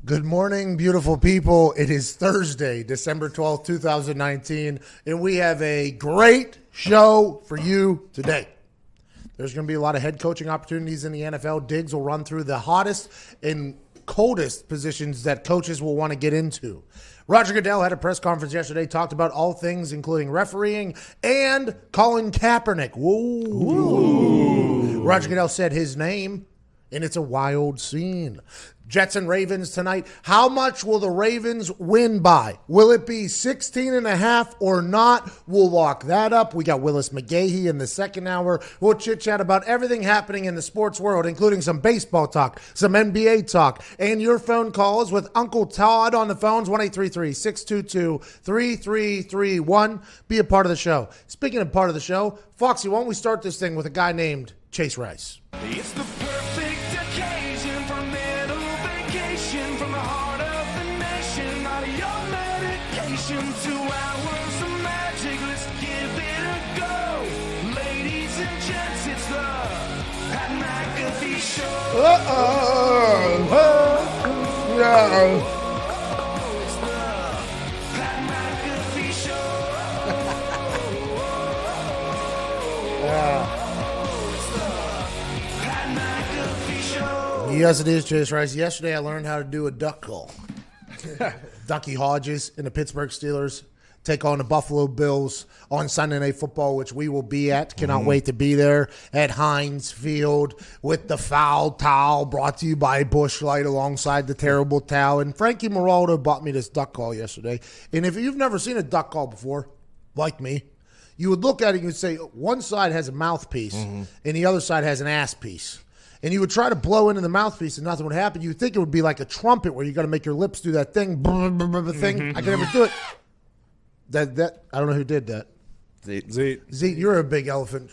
Good morning, beautiful people. It is Thursday, December 12th, 2019, and we have a great show for you today. There's going to be a lot of head coaching opportunities in the NFL. Diggs will run through the hottest and coldest positions that coaches will want to get into. Roger Goodell had a press conference yesterday, talked about all things, including refereeing and Colin Kaepernick. Ooh. Roger Goodell said his name, and it's a wild scene. Jets and Ravens tonight. How much will the Ravens win by? Will it be 16.5 or not? We'll lock that up. We got Willis McGahee in the second hour. We'll chit-chat about everything happening in the sports world, including some baseball talk, some NBA talk, and your phone calls with Uncle Todd on the phones, 1-833-622-3331. Be a part of the show. Speaking of part of the show, Foxy, why don't we start this thing with a guy named Chase Rice? It's the perfect occasion for a little vacation from the heart of the nation. Not your medication, 2 hours of magic. Let's give it a go. Ladies and gents, it's the Pat McAfee Show. It's the Pat McAfee Show. Yes, it is, Chase Rice. Yesterday, I learned how to do a duck call. Ducky Hodges and the Pittsburgh Steelers take on the Buffalo Bills on Sunday Night Football, which we will be at. Cannot wait to be there at Heinz Field with the foul towel brought to you by Busch Light alongside the terrible towel. And Frankie Moraldo bought me this duck call yesterday. And if you've never seen a duck call before, like me, you would look at it and you'd say one side has a mouthpiece and the other side has an ass piece. And you would try to blow into the mouthpiece and nothing would happen. You would think it would be like a trumpet where you got to make your lips do that thing. I can never do it. That I don't know who did that. Z, you're a big elephant.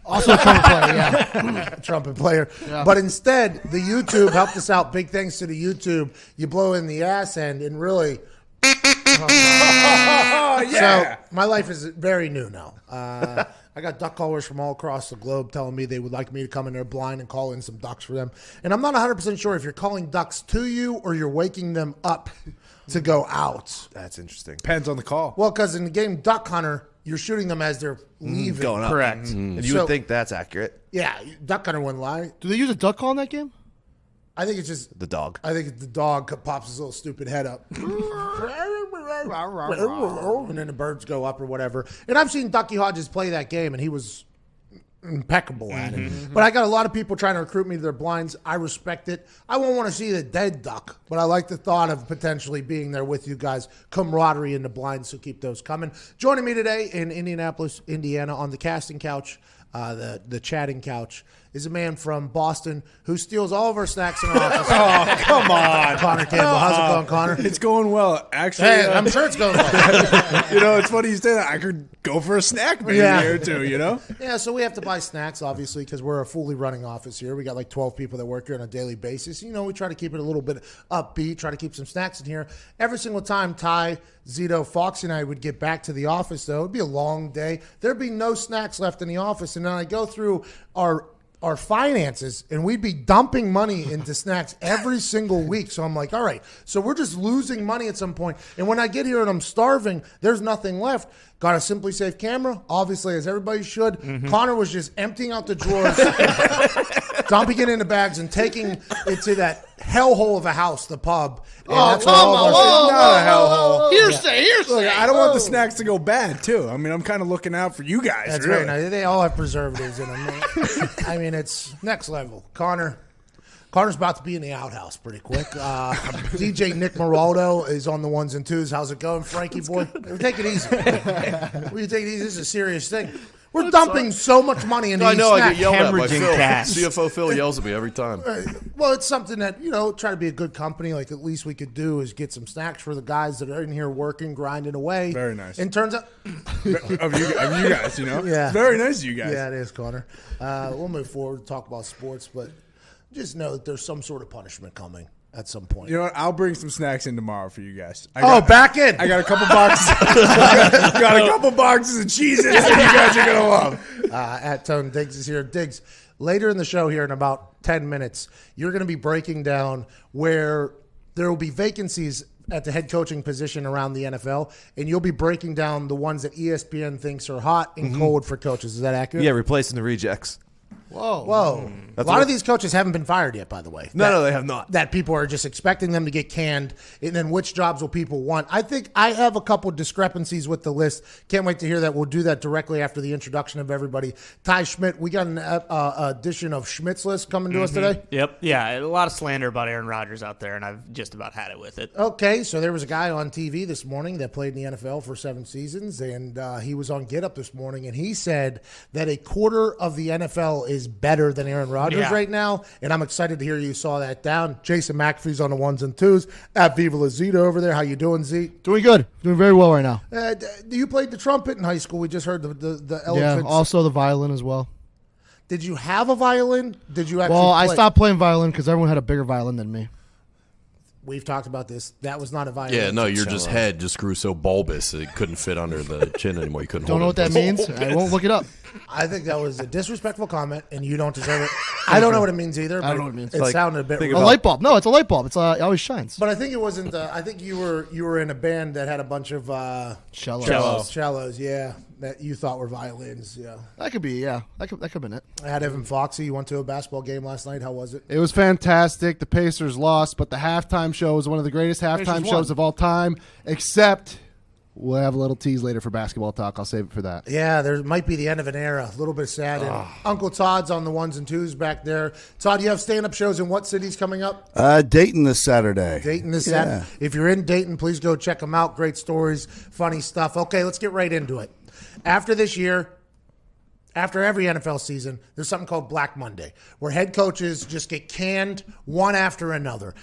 Also a trumpet player, yeah. Trumpet player. Yeah. But instead, the YouTube helped us out. Big thanks to the YouTube. You blow in the ass end and really... yeah. So my life is very new now. I got duck callers from all across the globe telling me they would like me to come in there blind and call in some ducks for them. And I'm not 100% sure if you're calling ducks to you or you're waking them up to go out. That's interesting. Depends on the call. Well, because in the game Duck Hunter, you're shooting them as they're leaving. Going up. Correct. And you would think that's accurate. Yeah, Duck Hunter wouldn't lie. Do they use a duck call in that game? I think it's just The dog. I think the dog pops his little stupid head up. And then the birds go up or whatever. And I've seen Ducky Hodges play that game, and he was impeccable at it. But I got a lot of people trying to recruit me to their blinds. I respect it. I won't want to see the dead duck, but I like the thought of potentially being there with you guys. Camaraderie in the blinds, so keep those coming. Joining me today in Indianapolis, Indiana, on the casting couch, the chatting couch, is a man from Boston who steals all of our snacks in our office. Oh, come on. Connor Campbell. How's it going, Connor? It's going well. Actually, Hey, I'm sure it's going well. it's funny you say that. I could go for a snack maybe or two, Yeah, so we have to buy snacks, obviously, because we're a fully running office here. We got like 12 people that work here on a daily basis. We try to keep it a little bit upbeat, try to keep some snacks in here. Every single time Ty, Zito, Fox, and I would get back to the office, though, it would be a long day. There'd be no snacks left in the office, and then I go through our finances, and we'd be dumping money into snacks every single week. So I'm like, all right, so we're just losing money at some point. And when I get here and I'm starving, there's nothing left. Got a Simply Safe camera, obviously, as everybody should. Connor was just emptying out the drawers, dumping it into bags, and taking it to that hellhole of a house, the pub. And Not a hellhole. Hearsay. Look, I don't want the snacks to go bad, too. I mean, I'm kind of looking out for you guys. That's really. right. Now, they all have preservatives in them. I mean, it's next level. Connor's about to be in the outhouse pretty quick. DJ Nick Moraldo is on the ones and twos. How's it going, Frankie boy? Take it easy. We take it easy. This is a serious thing. We're dumping so much money into these snacks. I get yelled at by Phil. Cash. CFO Phil yells at me every time. Well, it's something that, try to be a good company. Like, at least we could do is get some snacks for the guys that are in here working, grinding away. Very nice. And turns out... of you guys, Yeah. It's very nice of you guys. Yeah, it is, Connor. We'll move forward and talk about sports, but just know that there's some sort of punishment coming at some point. You know what? I'll bring some snacks in tomorrow for you guys. Back in. I got a couple boxes. got a couple boxes of Cheez-Its that you guys are gonna love. At Tone Diggs is here. Diggs, later in the show here in about 10 minutes, you're going to be breaking down where there will be vacancies at the head coaching position around the NFL, and you'll be breaking down the ones that ESPN thinks are hot and cold for coaches. Is that accurate? Yeah, replacing the rejects. Whoa. A lot of these coaches haven't been fired yet, by the way. No, they have not. That people are just expecting them to get canned, and then which jobs will people want? I think I have a couple discrepancies with the list. Can't wait to hear that. We'll do that directly after the introduction of everybody. Ty Schmidt, we got an edition of Schmidt's List coming to us today. Yep. Yeah, a lot of slander about Aaron Rodgers out there, and I've just about had it with it. Okay, so there was a guy on TV this morning that played in the NFL for 7 seasons, and he was on Get Up this morning, and he said that a quarter of the NFL is better than Aaron Rodgers right now, and I'm excited to hear you saw that down. Jason McAfee's on the 1s and 2s. At Viva La Zeta over there. How you doing, Z? Doing good. Doing very well right now. You played the trumpet in high school. We just heard the Yeah, elephants. also the violin as well. Did you have a violin? Did you actually Well, play? I stopped playing violin because everyone had a bigger violin than me. We've talked about this. That was not a violin. Yeah, no, your head just grew so bulbous it couldn't fit under the chin anymore. You couldn't Don't know hold what it. that means. I won't look it up. I think that was a disrespectful comment, and you don't deserve it. I don't know what it means either. But I don't know what it means. It Like, sounded a bit think wrong. A light bulb. No, it's a light bulb. It always shines. But I think it wasn't. I think you were in a band that had a bunch of cellos. Yeah, that you thought were violins. Yeah, That could be, yeah. That could have been it. I had Evan Foxy. You went to a basketball game last night. How was it? It was fantastic. The Pacers lost, but the halftime show was one of the greatest halftime shows of all time, except we'll have a little tease later for basketball talk. I'll save it for that. Yeah, there might be the end of an era. A little bit sad. And Uncle Todd's on the 1s and 2s back there. Todd, you have stand-up shows in what cities coming up? Dayton this Saturday. Dayton this Saturday. If you're in Dayton, please go check them out. Great stories, funny stuff. Okay, let's get right into it. After this year, after every NFL season, there's something called Black Monday, where head coaches just get canned one after another.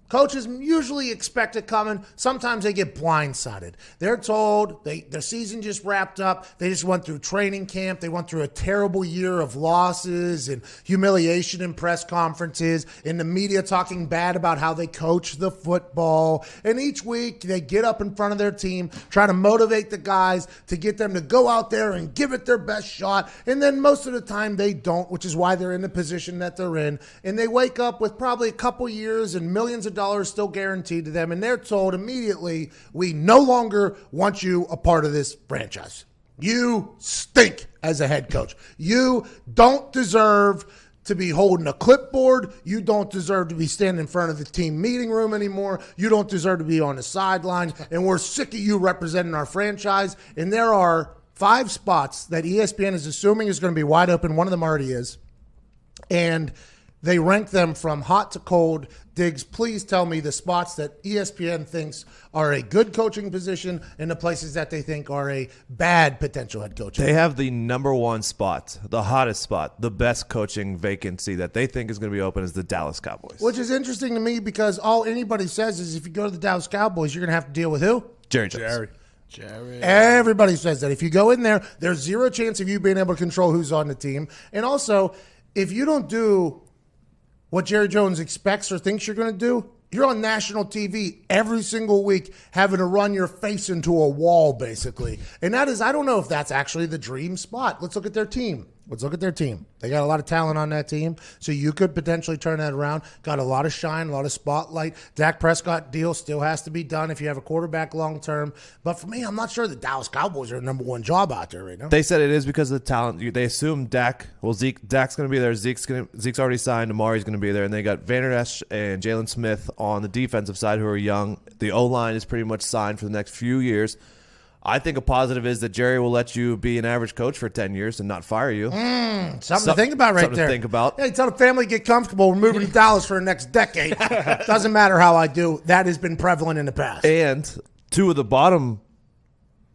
Coaches usually expect it coming. Sometimes they get blindsided. They're told their season just wrapped up. They just went through training camp. They went through a terrible year of losses and humiliation in press conferences, and the media talking bad about how they coach the football. And each week they get up in front of their team, try to motivate the guys to get them to go out there and give it their best shot. And then most of the time they don't, which is why they're in the position that they're in. And they wake up with probably a couple years and millions of dollars still guaranteed to them, and they're told immediately, we no longer want you a part of this franchise. You stink as a head coach. You don't deserve to be holding a clipboard. You don't deserve to be standing in front of the team meeting room anymore. You don't deserve to be on the sideline, and we're sick of you representing our franchise. And there are 5 spots that ESPN is assuming is going to be wide open. One of them already is. And they rank them from hot to cold. Diggs, please tell me the spots that ESPN thinks are a good coaching position and the places that they think are a bad potential head coaching. They have the number 1 spot, the hottest spot, the best coaching vacancy that they think is going to be open is the Dallas Cowboys. Which is interesting to me because all anybody says is if you go to the Dallas Cowboys, you're going to have to deal with who? Jerry Jones. Everybody says that. If you go in there, there's zero chance of you being able to control who's on the team. And also, if you don't do what Jerry Jones expects or thinks you're going to do, you're on national TV every single week having to run your face into a wall, basically. And that is, I don't know if that's actually the dream spot. Let's look at their team. They got a lot of talent on that team, so you could potentially turn that around. Got a lot of shine, a lot of spotlight. Dak Prescott deal still has to be done if you have a quarterback long term. But for me, I'm not sure the Dallas Cowboys are the number 1 job out there right now. They said it is because of the talent. They assume Dak's going to be there. Zeke's already signed. Amari's going to be there. And they got Van Der Esch and Jalen Smith on the defensive side who are young. The O-line is pretty much signed for the next few years. I think a positive is that Jerry will let you be an average coach for 10 years and not fire you. Something to think about right something there. to think about. Hey, tell the family get comfortable. We're moving to Dallas for the next decade. Doesn't matter how I do. That has been prevalent in the past. And 2 of the bottom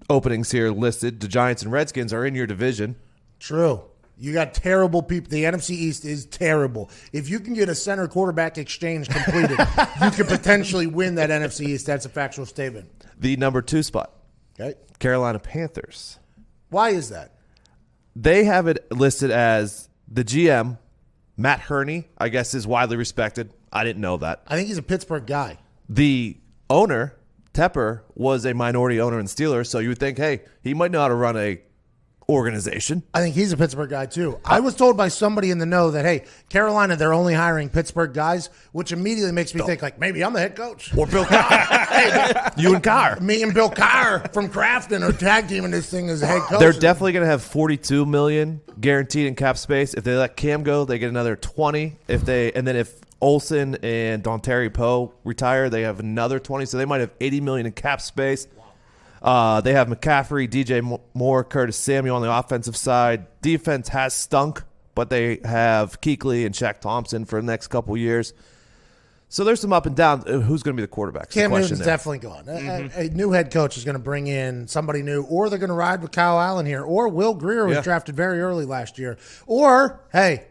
openings here listed, the Giants and Redskins, are in your division. True. You got terrible people. The NFC East is terrible. If you can get a center quarterback exchange completed, you could potentially win that NFC East. That's a factual statement. The number 2 spot, Okay. Carolina Panthers. Why is that? They have it listed as the GM, Matt Hurney, I guess, is widely respected. I didn't know that. I think he's a Pittsburgh guy. The owner, Tepper, was a minority owner in Steelers, so you would think, hey, he might know how to run a organization. I think he's a Pittsburgh guy, too. I was told by somebody in the know that, hey, Carolina, they're only hiring Pittsburgh guys, which immediately makes me think, like, maybe I'm the head coach. Or Bill Carr. You and Carr. Me and Bill Carr from Crafton are tag teaming this thing as a head coach. They're definitely going to have $42 million guaranteed in cap space. If they let Cam go, they get another 20. And then if Olsen and Dontari Poe retire, they have another 20. So they might have $80 million in cap space. They have McCaffrey, DJ Moore, Curtis Samuel on the offensive side. Defense has stunk, but they have Kuechly and Shaq Thompson for the next couple years. So there's some up and down. Who's going to be the quarterback? Cam Newton's definitely gone. A new head coach is going to bring in somebody new, or they're going to ride with Kyle Allen here, or Will Greer was drafted very early last year. Or, hey,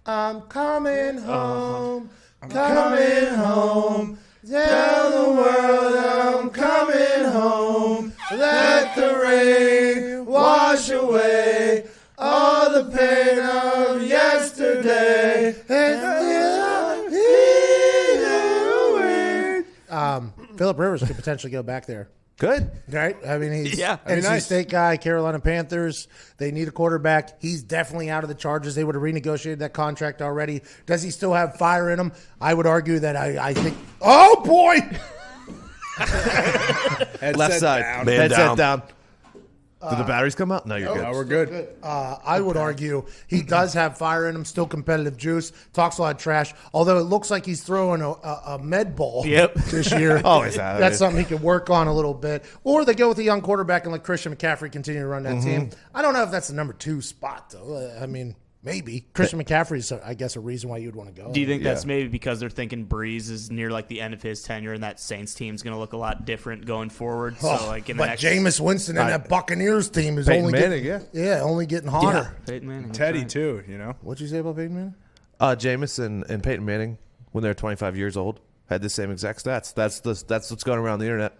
I'm coming home, coming home. Tell the world I'm coming home. Let the rain wash away all the pain of yesterday. Phillip Rivers could potentially go back there. Good. Right? I mean, he's NC State guy, Carolina Panthers. They need a quarterback. He's definitely out of the Chargers. They would have renegotiated that contract already. Does he still have fire in him? I would argue that I think – oh, boy! Left side. Man Headset down. down. Did the batteries come out? No, you're good. No, we're good. I would argue he does have fire in him, still competitive juice, talks a lot of trash, although it looks like he's throwing a med ball this year. Always have. That's something he could work on a little bit. Or they go with a young quarterback and let Christian McCaffrey continue to run that team. I don't know if that's the number 2 spot, though. I mean, maybe. Christian McCaffrey's, I guess, a reason why you'd want to go. Do you think that's maybe because they're thinking Breeze is near like the end of his tenure and that Saints team's going to look a lot different going forward? So like in the but next Jameis Winston and that Buccaneers team is Peyton only Manning, only getting hotter. Peyton Manning, Teddy, right. too, you know. What'd you say about Peyton Manning? Jameis and Peyton Manning, when they were 25 years old, had the same exact stats. That's what's going around the internet.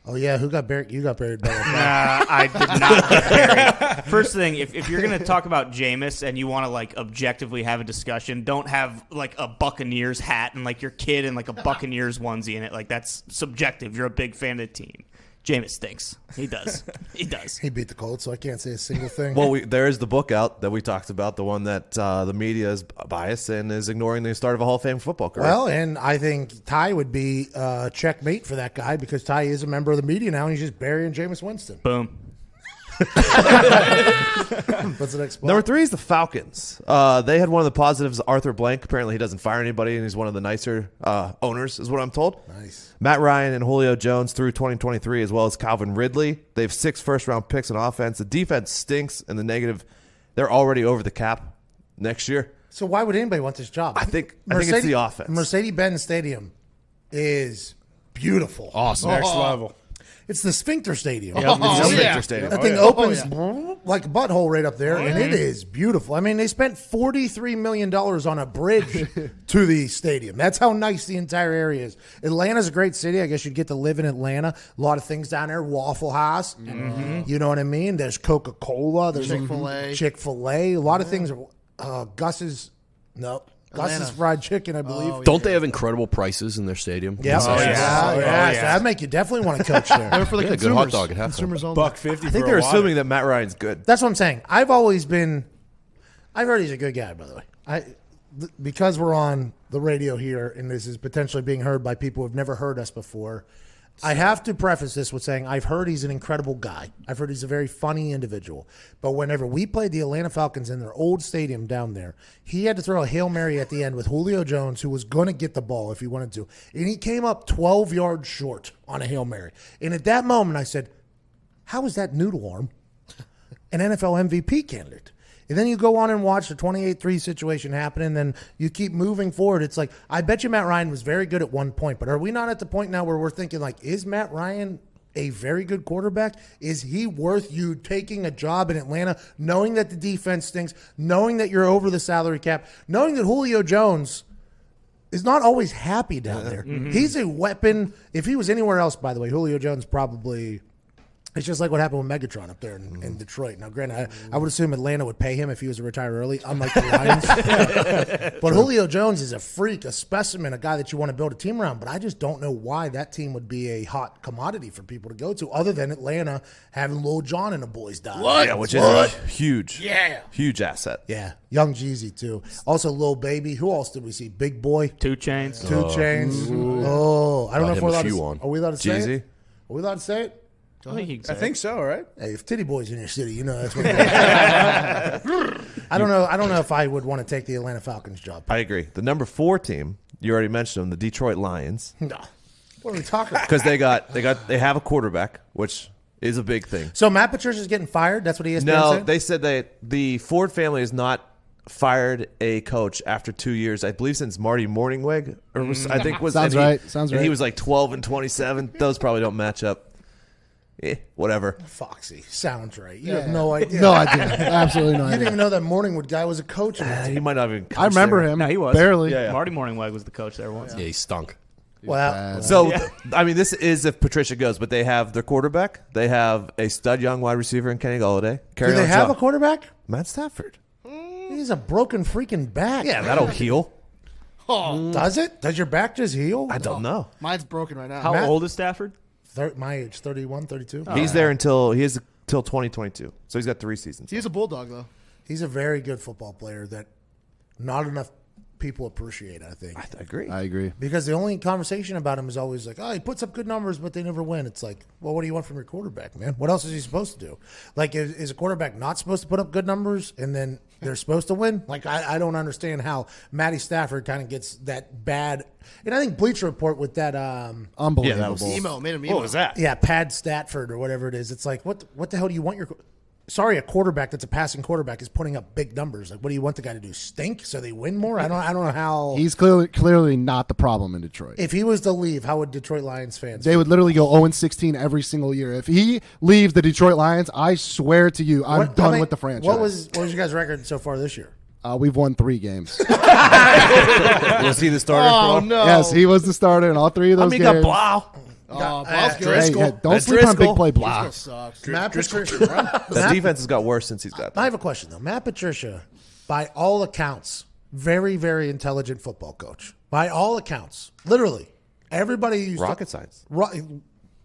Oh, yeah. Who got buried? You got buried by I did not get buried. First thing, if you're going to talk about Jameis and you want to like objectively have a discussion, don't have like a Buccaneers hat and like your kid in like a Buccaneers onesie in it. Like that's subjective. You're a big fan of the team. Jameis stinks. He does. He does. He beat the Colts, so I can't say a single thing. Well, there is the book out that we talked about, the one that the media is biased and is ignoring the start of a Hall of Fame football career. Well, and I think Ty would be checkmate for that guy because Ty is a member of the media now, and he's just burying Jameis Winston. Boom. What's the next spot? Number 3 is the Falcons. They had one of the positives, Arthur Blank. Apparently he doesn't fire anybody, and he's one of the nicer owners, is what I'm told. Nice. Matt Ryan and Julio Jones through 2023, as well as Calvin Ridley. They have 6 first-round picks on offense. The defense stinks, and the negative, they're already over the cap next year. So why would anybody want this job? I think it's the offense. Mercedes-Benz Stadium is beautiful. Awesome. Next level. It's the Sphincter Stadium. Sphincter Stadium. That thing opens like a butthole right up there, and it is beautiful. I mean, they spent $43 million on a bridge to the stadium. That's how nice the entire area is. Atlanta's a great city. I guess you'd get to live in Atlanta. A lot of things down there. Waffle House. You know what I mean? There's Coca-Cola. There's Chick-fil-A. Chick-fil-A. A lot of things. Gus's. No. Atlanta. Gus's Fried Chicken, I believe. Oh, Don't they have incredible prices in their stadium? Yeah. Oh, yeah. So that'd make you definitely want to coach there. They're for the Yeah, good consumers. hot dog at halftime. Consumers only. $1.50 I think they're assuming that Matt Ryan's good. That's what I'm saying. I've heard he's a good guy, by the way. Because we're on the radio here, and this is potentially being heard by people who have never heard us before, I have to preface this with saying I've heard he's an incredible guy. I've heard he's a very funny individual. But whenever we played the Atlanta Falcons in their old stadium down there, he had to throw a Hail Mary at the end with Julio Jones, who was going to get the ball if he wanted to. And he came up 12 yards short on a Hail Mary. And at that moment, I said, how is that noodle arm an NFL MVP candidate? And then you go on and watch the 28-3 situation happen, and then you keep moving forward. It's like, I bet you Matt Ryan was very good at one point, but are we not at the point now where we're thinking, like, is Matt Ryan a very good quarterback? Is he worth you taking a job in Atlanta, knowing that the defense stinks, knowing that you're over the salary cap, knowing that Julio Jones is not always happy down there? He's a weapon. If he was anywhere else, by the way, Julio Jones probably It's just like what happened with Megatron up there in Detroit. Now, granted, I would assume Atlanta would pay him if he was to retire early, unlike the Lions. But Julio Jones is a freak, a specimen, a guy that you want to build a team around. But I just don't know why that team would be a hot commodity for people to go to, other than Atlanta having Lil Jon and the boys die. Yeah, which is a huge, huge asset. Yeah, Young Jeezy too. Also, Lil Baby. Who else did we see? Big Boy. 2 Chainz. 2 Chainz. Oh, I don't know if we're allowed to. Are we allowed to say Jeezy. it? Are we allowed to say it? I think so, right? Hey, if Titty Boy's in your city, you know that's what it is. I don't know if I would want to take the Atlanta Falcons job. I agree. The number 4 team, you already mentioned them, the Detroit Lions, No. What are we talking about? because they have a quarterback, which is a big thing. So Matt Patricia's getting fired? That's what ESPN No, said? they said that the Ford family has not fired a coach after 2 years. I believe since Marty Morningweg, I think was Sounds and he- right. Sounds and right. he was like 12-27. Those probably don't match up. Whatever. Foxy. Sounds right. You have no idea. No idea. Absolutely no You didn't idea. even know that Morningwood guy was a coach. In that He team. might not even. I remember him. No, he was. Barely. Yeah. Marty Morningweg was the coach there once. Yeah, he stunk. Well, So, I mean, this is if Patricia goes, but they have their quarterback. They have a stud young wide receiver in Kenny Golladay. do they have a quarterback? Matt Stafford. He's a broken freaking back. Yeah, that'll heal. Does it? Does your back just heal? I don't know. Mine's broken right now. How Matt- old is Stafford? My age, 31, 32. He's there until 2022. So he's got 3 seasons. He's a bulldog, though. He's a very good football player that not enough people appreciate, I think. I agree. I agree. Because the only conversation about him is always like, oh, he puts up good numbers, but they never win. It's like, well, what do you want from your quarterback, man? What else is he supposed to do? Like, is a quarterback not supposed to put up good numbers and then they're supposed to win? Like, I don't understand how Matty Stafford kind of gets that bad. And I think Bleacher Report with that, Unbelievable. that was- Emo. Made him emo. What was that? yeah, Pad Statford or whatever it is. It's like, what the hell do you want your sorry, a quarterback that's a passing quarterback is putting up big numbers. Like, what do you want the guy to do? Stink so they win more? I don't know how. He's clearly not the problem in Detroit. If he was to leave, how would Detroit Lions fans? They would literally go 0-16 every single year. If he leaves the Detroit Lions, I swear to you, I'm done with the franchise. What was your guys' record so far this year? We've won 3 games. Was he the starter? Oh, for no. Yes, he was the starter in all 3 of those games. Blau. Oh, Blau's good. Hey, Driscoll. yeah, don't sleep on big play Driscoll Blah. sucks. Matt Patricia. The defense has got worse since he's got I have a question though. Matt Patricia, by all accounts, very, very intelligent football coach. By all accounts, literally, everybody used rocket science.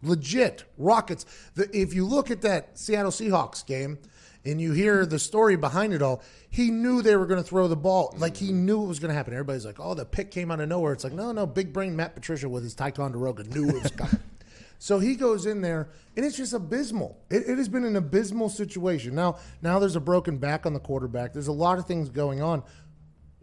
legit rockets. If you look at that Seattle Seahawks game and you hear the story behind it all, he knew they were going to throw the ball. Like, he knew it was going to happen. Everybody's like, oh, the pick came out of nowhere. It's like, no, big brain Matt Patricia with his Ticonderoga knew it was coming. So he goes in there, and it's just abysmal. It has been an abysmal situation. Now there's a broken back on the quarterback. There's a lot of things going on.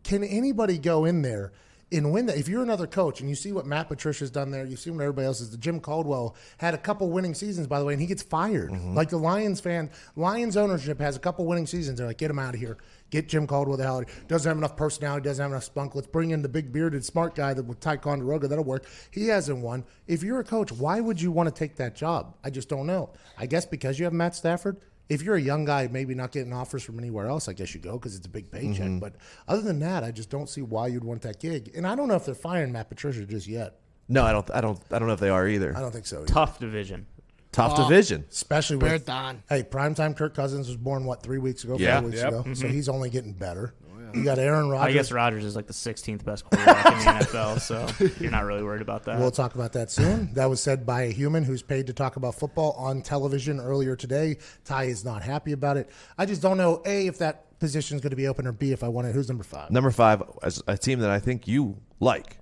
Can anybody go in there and win that? If you're another coach and you see what Matt Patricia's done there, you see what everybody else is. Jim Caldwell had a couple winning seasons, by the way, and he gets fired. Like the Lions ownership has a couple winning seasons. They're like, get him out of here. Get Jim Caldwell the hell out of here. Doesn't have enough personality, doesn't have enough spunk. Let's bring in the big bearded smart guy with Ticonderoga. That'll work. He hasn't won. If you're a coach, why would you want to take that job? I just don't know. I guess because you have Matt Stafford. If you're a young guy, maybe not getting offers from anywhere else, I guess you go because it's a big paycheck. But other than that, I just don't see why you'd want that gig. And I don't know if they're firing Matt Patricia just yet. No, I don't know if they are either. I don't think so either. Tough division. Tough division. Especially Bear with Don. Hey, primetime Kirk Cousins was born 3 weeks ago, Yeah. 4 weeks ago. So he's only getting better. You got Aaron Rodgers. I guess Rodgers is like the 16th best quarterback in the NFL, so you're not really worried about that. We'll talk about that soon. That was said by a human who's paid to talk about football on television earlier today. Ty is not happy about it. I just don't know, A, if that position is going to be open, or B, if I want it. Who's number 5? Number 5, as a team that I think you like,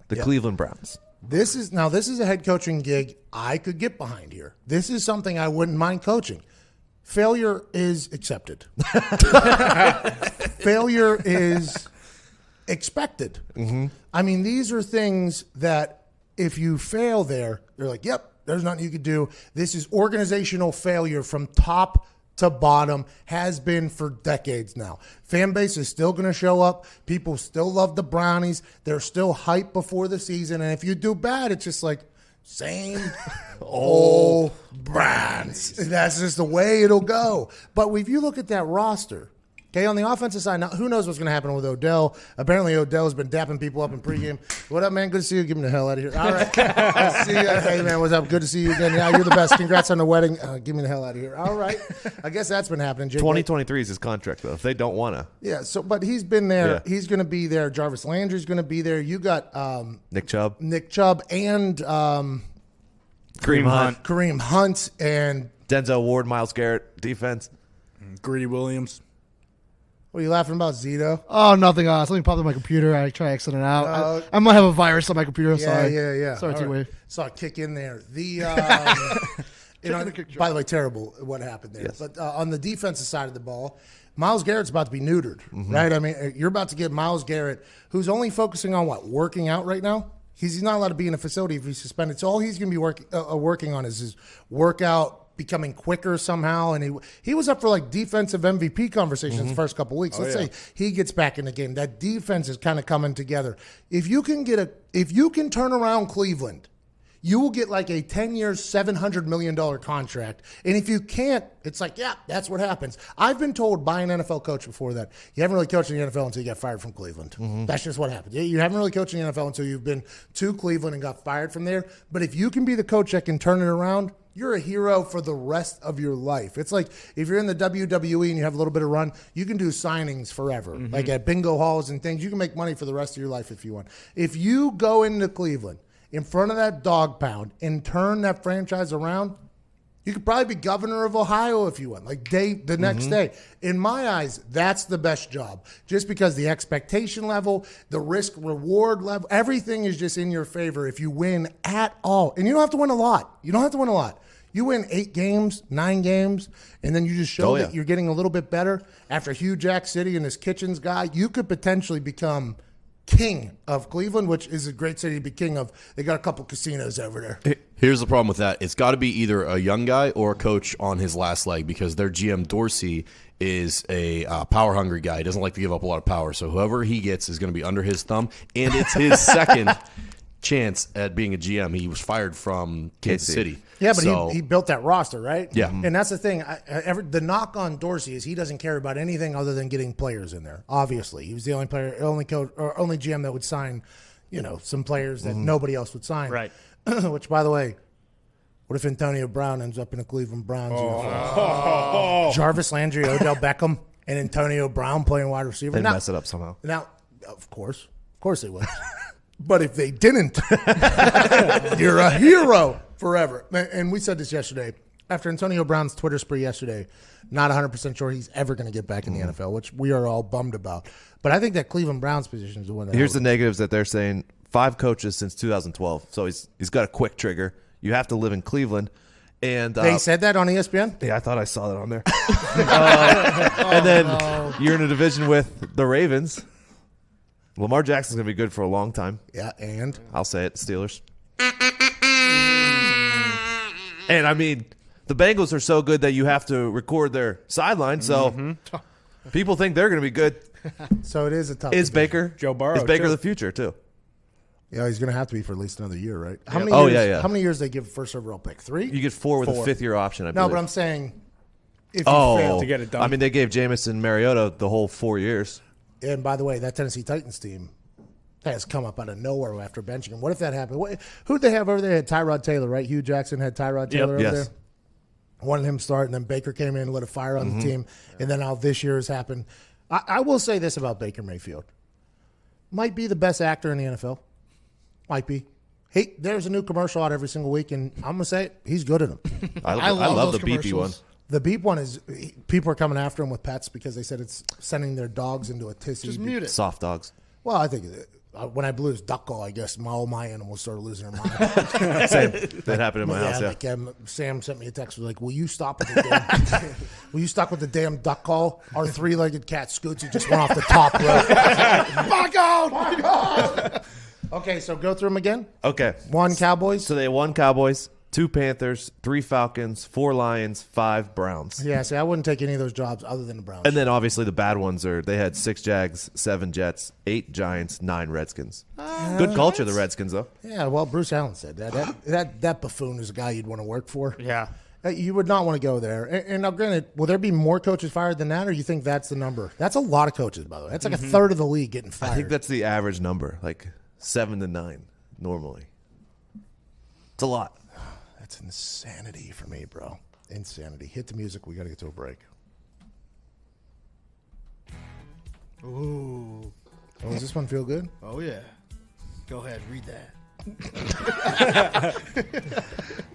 the Cleveland Browns. This is a head coaching gig I could get behind here. This is something I wouldn't mind coaching. Failure is accepted. Failure is expected. I mean, these are things that if you fail there, they're like, yep, there's nothing you could do. This is organizational failure from top to bottom, has been for decades now. Fan base is still going to show up. People still love the Brownies. They're still hyped before the season. And if you do bad, it's just like, same old Browns. That's just the way it'll go. But if you look at that roster, Okay, on the offensive side, now who knows what's going to happen with Odell? Apparently, Odell's been dapping people up in pregame. What up, man? Good to see you. Get me the hell out of here. All right. See you. Hey, man, what's up? Good to see you again. Yeah, you're the best. Congrats on the wedding. Give me the hell out of here. All right. I guess that's been happening. Jake 2023 is his contract, though, if they don't want to. Yeah, but he's been there. Yeah. He's going to be there. Jarvis Landry's going to be there. You got Nick Chubb. And Kareem Hunt and Denzel Ward, Myles Garrett, defense. Greedy Williams. what are you laughing about, Zito? Oh, nothing. Something popped on my computer. I try exiting it out. I might have a virus on my computer. Sorry. Yeah. Sorry, All T-Wave. right. Saw a kick in there. The by the way, terrible what happened there. Yes. But on the defensive side of the ball, Myles Garrett's about to be neutered, right? I mean, you're about to get Myles Garrett, who's only focusing on what? Working out right now? He's not allowed to be in a facility if he's suspended. So all he's going to be working on is his workout, becoming quicker somehow. And he was up for like defensive MVP conversations the first couple weeks. Let's say he gets back in the game. That defense is kind of coming together. If you can turn around Cleveland, you will get like a 10-year, $700 million contract. And if you can't, it's like, yeah, that's what happens. I've been told by an NFL coach before that you haven't really coached in the NFL until you got fired from Cleveland. That's just what happens. You haven't really coached in the NFL until you've been to Cleveland and got fired from there. But if you can be the coach that can turn it around, you're a hero for the rest of your life. It's like if you're in the WWE and you have a little bit of run, you can do signings forever. Like at bingo halls and things. You can make money for the rest of your life if you want. If you go into Cleveland in front of that dog pound and turn that franchise around, you could probably be governor of Ohio if you want, like the next day. In my eyes, that's the best job, just because the expectation level, the risk-reward level, everything is just in your favor if you win at all. And you don't have to win a lot. You win 8 games, 9 games, and then you just show that you're getting a little bit better. After Hugh Jack City and this Kitchens guy, you could potentially become king of Cleveland, which is a great city to be king of. They got a couple casinos over there. Here's the problem with that. It's got to be either a young guy or a coach on his last leg, because their GM Dorsey is a power-hungry guy. He doesn't like to give up a lot of power. So whoever he gets is going to be under his thumb, and it's his second chance at being a GM. He was fired from Kansas City. Yeah, but he built that roster, right? Yeah. And that's the thing. The knock on Dorsey is he doesn't care about anything other than getting players in there. Obviously, he was the only coach, or only GM that would sign, some players that nobody else would sign. Right. Which, by the way, what if Antonio Brown ends up in a Cleveland Browns uniform? Jarvis Landry, Odell Beckham, and Antonio Brown playing wide receiver. They'd mess it up somehow. Now, of course they would. But if they didn't, you're a hero forever. And we said this yesterday. After Antonio Brown's Twitter spree yesterday, not 100% sure he's ever going to get back in the NFL, which we are all bummed about. But I think that Cleveland Browns position is the one that... Here's the negatives that they're saying. 5 coaches since 2012. So he's got a quick trigger. You have to live in Cleveland. And they said that on ESPN? Yeah, I thought I saw that on there. And then you're in a division with the Ravens. Lamar Jackson's going to be good for a long time. Yeah, and? I'll say it, Steelers. And, I mean, the Bengals are so good that you have to record their sideline, so people think they're going to be good. So it is a tough Is division. Baker? Joe Burrow, Is Baker too. the future, too? Yeah, he's going to have to be for at least another year, right? How Yeah. many years, Yeah. How many years they give first overall pick? 3? You get 4 with a 5th-year option, I No, believe. but I'm saying if you fail. To get it done. I mean, they gave Jamison Mariota the whole 4 years. And by the way, that Tennessee Titans team has come up out of nowhere after benching him. What if that happened? Who'd they have over there? They had Tyrod Taylor, right? Hugh Jackson had Tyrod Taylor over there. Wanted him to start, and then Baker came in and lit a fire on the team. And then now this year has happened. I will say this about Baker Mayfield. Might be the best actor in the NFL. Might be. Hey, there's a new commercial out every single week, and I'm going to say it, he's good at them. I love the those beepy one. commercials. The beep one is people are coming after him with pets because they said it's sending their dogs into a tizzy. Just mute it. Soft dogs. Well, I think when I blew his duck call, I guess all my animals started losing their mind. Same. That happened in my house, yeah. Like, Sam sent me a text. Was like, "Will you stop with the damn duck call? Our 3-legged cat Scootsy just went off the top rope." My God! Okay, so go through them again. Okay. 1 Cowboys. So they won Cowboys, 2 Panthers, 3 Falcons, 4 Lions, 5 Browns. Yeah, see, I wouldn't take any of those jobs other than the Browns. And then obviously the bad ones are they had 6 Jags, 7 Jets, 8 Giants, 9 Redskins. Good culture, the Redskins, though. Yeah, well, Bruce Allen said that buffoon is a guy you'd want to work for. Yeah. You would not want to go there. And now, granted, will there be more coaches fired than that, or you think that's the number? That's a lot of coaches, by the way. That's like a third of the league getting fired. I think that's the average number, like 7 to 9 normally. It's a lot. That's insanity for me, bro. Insanity. Hit the music. We got to get to a break. Ooh. Oh, does this one feel good? Oh, yeah. Go ahead. Read that.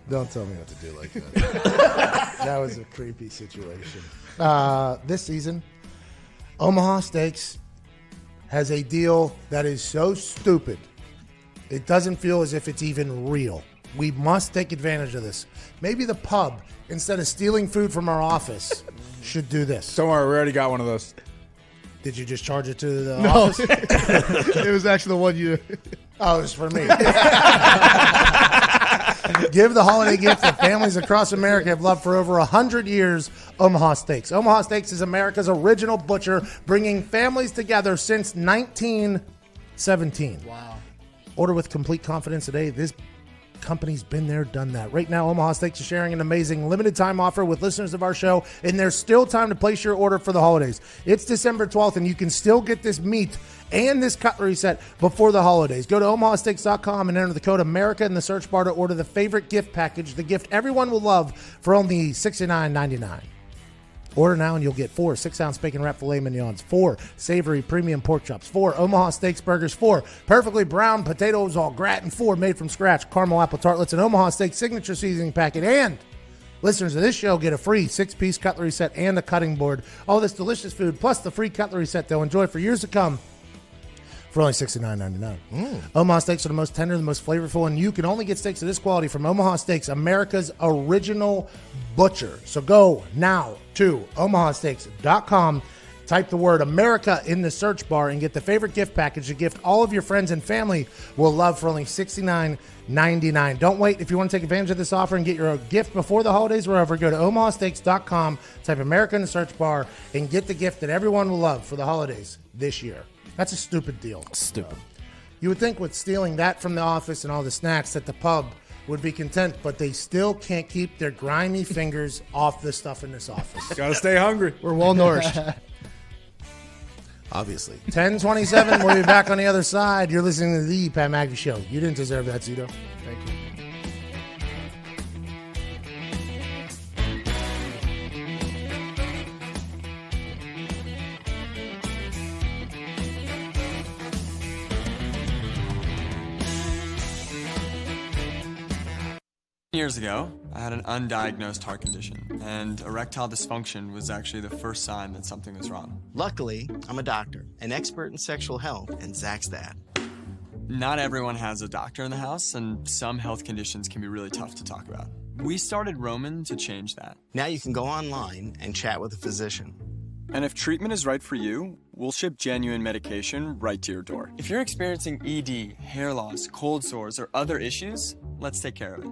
Don't tell me what to do like that. That was a creepy situation. This season, Omaha Steaks has a deal that is so stupid, it doesn't feel as if it's even real. We must take advantage of this. Maybe the pub, instead of stealing food from our office, should do this. Don't worry, we already got one of those. Did you just charge it to the office? It was actually the one you... Oh, it's for me. Give the holiday gift that families across America have loved for over 100 years, Omaha Steaks. Omaha Steaks is America's original butcher, bringing families together since 1917. Wow. Order with complete confidence today. This company's been there, done that. Right now, Omaha Steaks is sharing an amazing limited-time offer with listeners of our show, and there's still time to place your order for the holidays. It's December 12th, and you can still get this meat and this cutlery set before the holidays. Go to omahasteaks.com and enter the code America in the search bar to order the favorite gift package, the gift everyone will love, for only $69.99. Order now and you'll get 4 6-ounce bacon wrapped filet mignons, 4 savory premium pork chops, 4 Omaha Steaks burgers, 4 perfectly browned potatoes au gratin, 4 made from scratch caramel apple tartlets, an Omaha Steaks signature seasoning packet, and listeners of this show get a free 6-piece cutlery set and a cutting board. All this delicious food plus the free cutlery set they'll enjoy for years to come for only $69.99. Omaha Steaks are the most tender, the most flavorful, and you can only get steaks of this quality from Omaha Steaks, America's original butcher. So go now to omahasteaks.com, type the word America in the search bar, and get the favorite gift package, a gift all of your friends and family will love for only $69.99. Don't wait. If you want to take advantage of this offer and get your gift before the holidays are over, go to omahasteaks.com, type America in the search bar, and get the gift that everyone will love for the holidays this year. That's a stupid deal. Stupid. You would think with stealing that from the office and all the snacks that the pub would be content, but they still can't keep their grimy fingers off the stuff in this office. Gotta stay hungry. We're well nourished. Obviously. 10:27. We'll be back on the other side. You're listening to the Pat McAfee Show. You didn't deserve that, Zito. Thank you. Years ago, I had an undiagnosed heart condition, and erectile dysfunction was actually the first sign that something was wrong. Luckily, I'm a doctor, an expert in sexual health, and Zach's dad. Not everyone has a doctor in the house, and some health conditions can be really tough to talk about. We started Roman to change that. Now you can go online and chat with a physician. And if treatment is right for you, we'll ship genuine medication right to your door. If you're experiencing ED, hair loss, cold sores, or other issues, let's take care of it.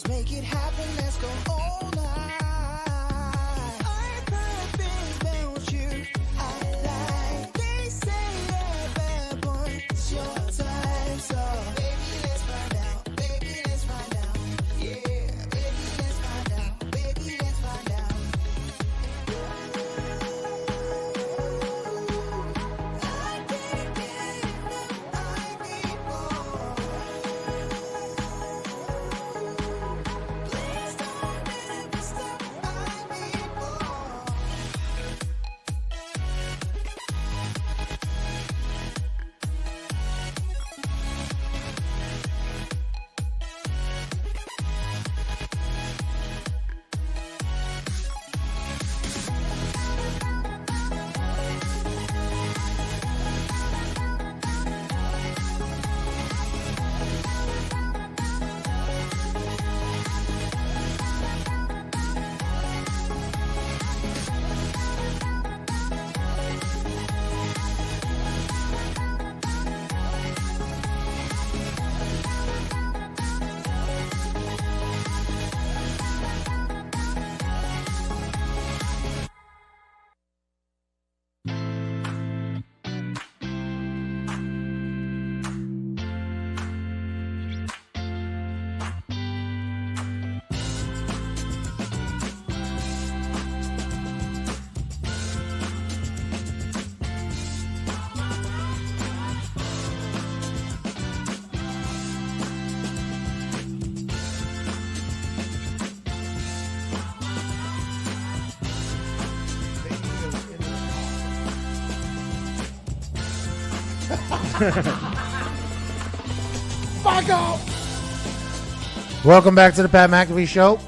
make it happen, let's go all night. I heard things about you I like. They say you're a bad boy, it's your time, so baby, let's find out. Baby, let's find out. Yeah, baby, let's find out. Baby, let's find out. I can't get enough, I need more. Please don't ever stop, I need more. Fuck off! Welcome back to the Pat McAfee Show.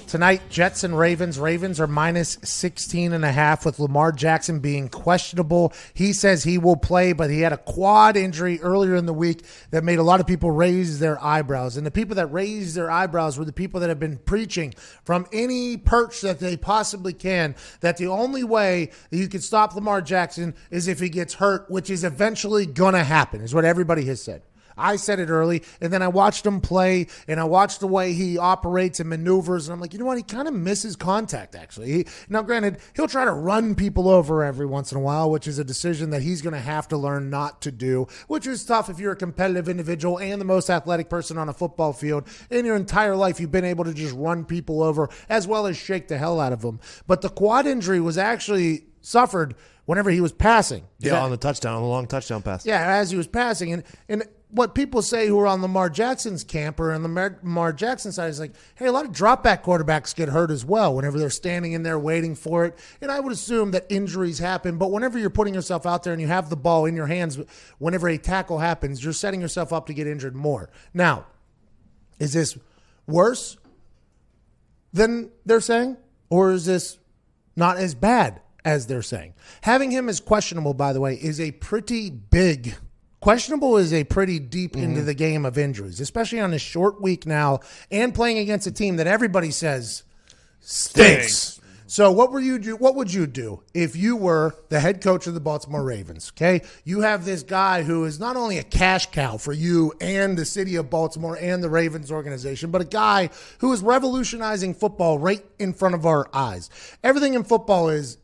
Tonight, Jets and Ravens. Ravens are minus 16.5 with Lamar Jackson being questionable. He says he will play, but he had a quad injury earlier in the week that made a lot of people raise their eyebrows. And the people that raised their eyebrows were the people that have been preaching from any perch that they possibly can that the only way that you can stop Lamar Jackson is if he gets hurt, which is eventually going to happen, is what everybody has said. I said it early, and then I watched him play, and I watched the way he operates and maneuvers, and I'm like, you know what? He kind of misses contact, actually. Now, granted, he'll try to run people over every once in a while, which is a decision that he's going to have to learn not to do, which is tough if you're a competitive individual and the most athletic person on a football field. In your entire life, you've been able to just run people over as well as shake the hell out of them. But the quad injury was actually suffered whenever he was passing. On the long touchdown pass. Yeah, as he was passing. And what people say who are on Lamar Jackson's camp or on the Lamar Jackson side is like, hey, a lot of drop-back quarterbacks get hurt as well whenever they're standing in there waiting for it. And I would assume that injuries happen, but whenever you're putting yourself out there and you have the ball in your hands, whenever a tackle happens, you're setting yourself up to get injured more. Now, is this worse than they're saying, or is this not as bad as they're saying? Having him as questionable, by the way, is a pretty big questionable is a pretty deep into the game of injuries, especially on a short week now and playing against a team that everybody says stinks. So what would you do if you were the head coach of the Baltimore Ravens? Okay, you have this guy who is not only a cash cow for you and the city of Baltimore and the Ravens organization, but a guy who is revolutionizing football right in front of our eyes. Everything in football is,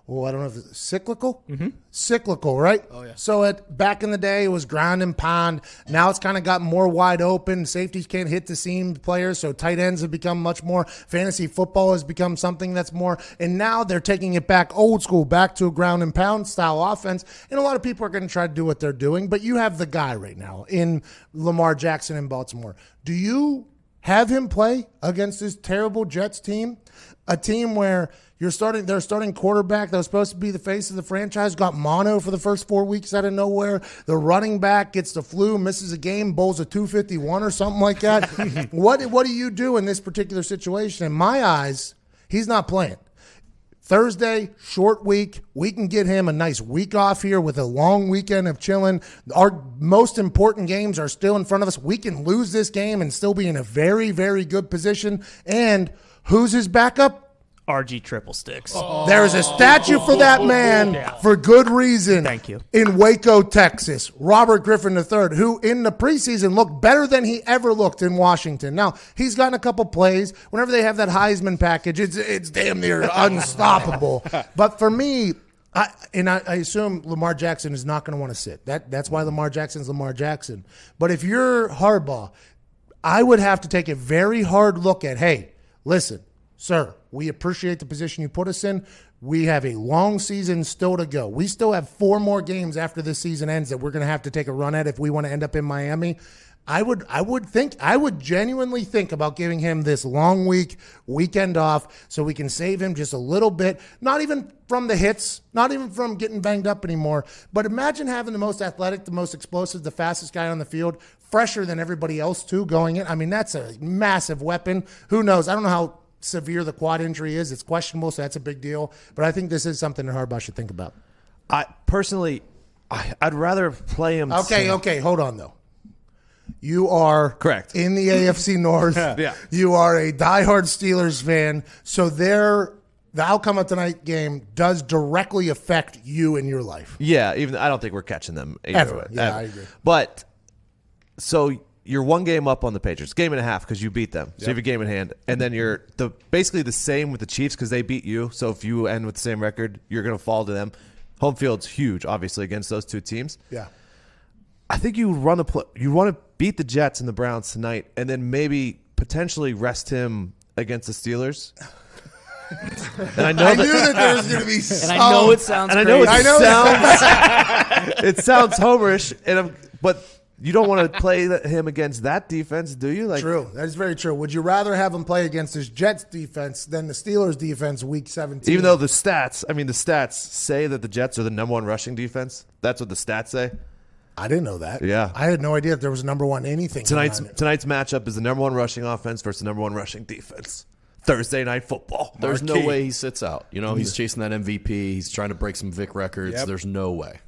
I don't know if it's cyclical. Cyclical, right? Oh, yeah. So back in the day, it was ground and pound. Now it's kind of gotten more wide open. Safeties can't hit the seam players, so tight ends have become much more. Fantasy football has become something that's more. And now they're taking it back old school, back to a ground and pound style offense. And a lot of people are going to try to do what they're doing. But you have the guy right now in Lamar Jackson in Baltimore. Do you have him play against this terrible Jets team? A team where their starting quarterback that was supposed to be the face of the franchise got mono for the first 4 weeks out of nowhere. The running back gets the flu, misses a game, bowls a 251 or something like that. What do you do in this particular situation? In my eyes, he's not playing. Thursday, short week. We can get him a nice week off here with a long weekend of chilling. Our most important games are still in front of us. We can lose this game and still be in a very, very good position. And who's his backup? RG triple sticks. There is a statue for that man for good reason. Thank you. In Waco, Texas. Robert Griffin III, who in the preseason looked better than he ever looked in Washington. Now, he's gotten a couple plays. Whenever they have that Heisman package, it's damn near unstoppable. But for me, I assume Lamar Jackson is not going to want to sit. That's why Lamar Jackson's Lamar Jackson. But if you're Harbaugh, I would have to take a very hard look at, hey, listen, sir, we appreciate the position you put us in. We have a long season still to go. We still have 4 more games after this season ends that we're going to have to take a run at if we want to end up in Miami. I would genuinely think about giving him this long weekend off so we can save him just a little bit, not even from the hits, not even from getting banged up anymore. But imagine having the most athletic, the most explosive, the fastest guy on the field, fresher than everybody else too going in. I mean, that's a massive weapon. Who knows? I don't know how severe the quad injury is. It's questionable, so that's a big deal. But I think this is something that Harbaugh should think about. I'd rather play him. Okay, hold on though. You are correct in the AFC North. Yeah. You are a diehard Steelers fan, so the outcome of tonight's game does directly affect you in your life. Yeah, even I don't think we're catching them ever. Yeah, I agree. But so you're 1 game up on the Patriots, game and a half because you beat them. So you have a game in hand, and then you're basically the same with the Chiefs because they beat you. So if you end with the same record, you're going to fall to them. Home field's huge, obviously, against those 2 teams. Yeah. I think you want to beat the Jets and the Browns tonight, and then maybe potentially rest him against the Steelers. And I knew that there was going to be some. And I know it sounds crazy. It sounds homerish, but you don't want to play him against that defense, do you? True. That is very true. Would you rather have him play against his Jets defense than the Steelers defense week 17? Even though the stats say that the Jets are the number 1 rushing defense. That's what the stats say. I didn't know that. Yeah. I had no idea if there was a number 1 anything. Tonight's matchup is the number 1 rushing offense versus the number 1 rushing defense. Thursday night football. There's no way he sits out. He's chasing that MVP. He's trying to break some Vic records. Yep. There's no way.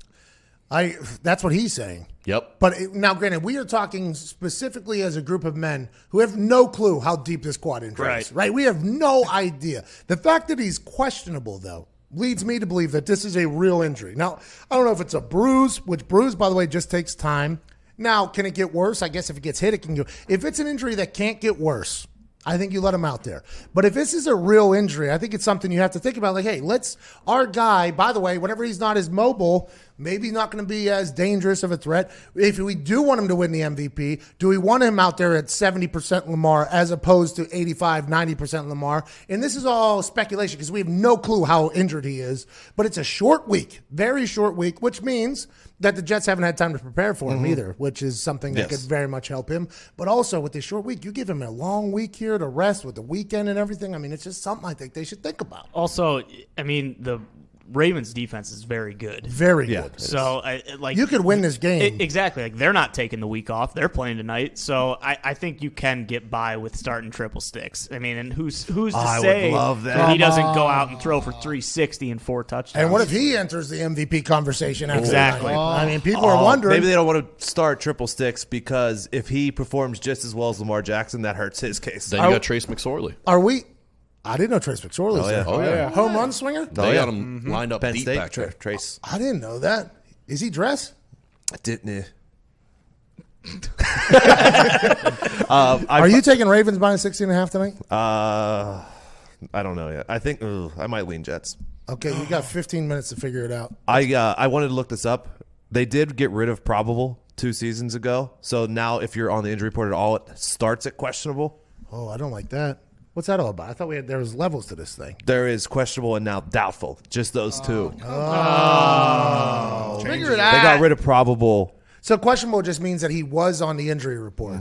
That's what he's saying. Yep. But now, granted, we are talking specifically as a group of men who have no clue how deep this quad injury is. Right? We have no idea. The fact that he's questionable, though, leads me to believe that this is a real injury. Now, I don't know if it's a bruise, which bruise, by the way, just takes time. Now, can it get worse? I guess if it gets hit, it can go. If it's an injury that can't get worse, I think you let him out there. But if this is a real injury, I think it's something you have to think about. Like, hey, our guy, by the way, whenever he's not as mobile, maybe not going to be as dangerous of a threat. If we do want him to win the MVP, do we want him out there at 70% Lamar as opposed to 85, 90% Lamar? And this is all speculation because we have no clue how injured he is. But it's a short week, very short week, which means that the Jets haven't had time to prepare for him either, which is something that could very much help him. But also with this short week, you give him a long week here to rest with the weekend and everything. I mean, it's just something I think they should think about. Also, I mean, the Ravens defense is very good. Very good. So, you could win this game. Exactly. Like, they're not taking the week off. They're playing tonight. So, I think you can get by with starting triple sticks. I mean, and who's to say that he doesn't go out and throw for 360 and 4 touchdowns? And what if he enters the MVP conversation after exactly? I mean, people are wondering. Maybe they don't want to start triple sticks because if he performs just as well as Lamar Jackson, that hurts his case. Then you got Trace McSorley. I didn't know Trace McSorley was there. Oh, yeah. Home run swinger? They got him lined up Penn deep State, back there. Trace. I didn't know that. Is he dressed? I didn't. Are you taking Ravens minus 16.5 tonight? I don't know yet. I think I might lean Jets. Okay, you got 15 minutes to figure it out. I wanted to look this up. They did get rid of probable 2 seasons ago. So now if you're on the injury report at all, it starts at questionable. Oh, I don't like that. What's that all about? I thought there was levels to this thing. There is questionable and now doubtful. Just those 2. Oh. Figure it out. They got rid of probable. So questionable just means that he was on the injury report.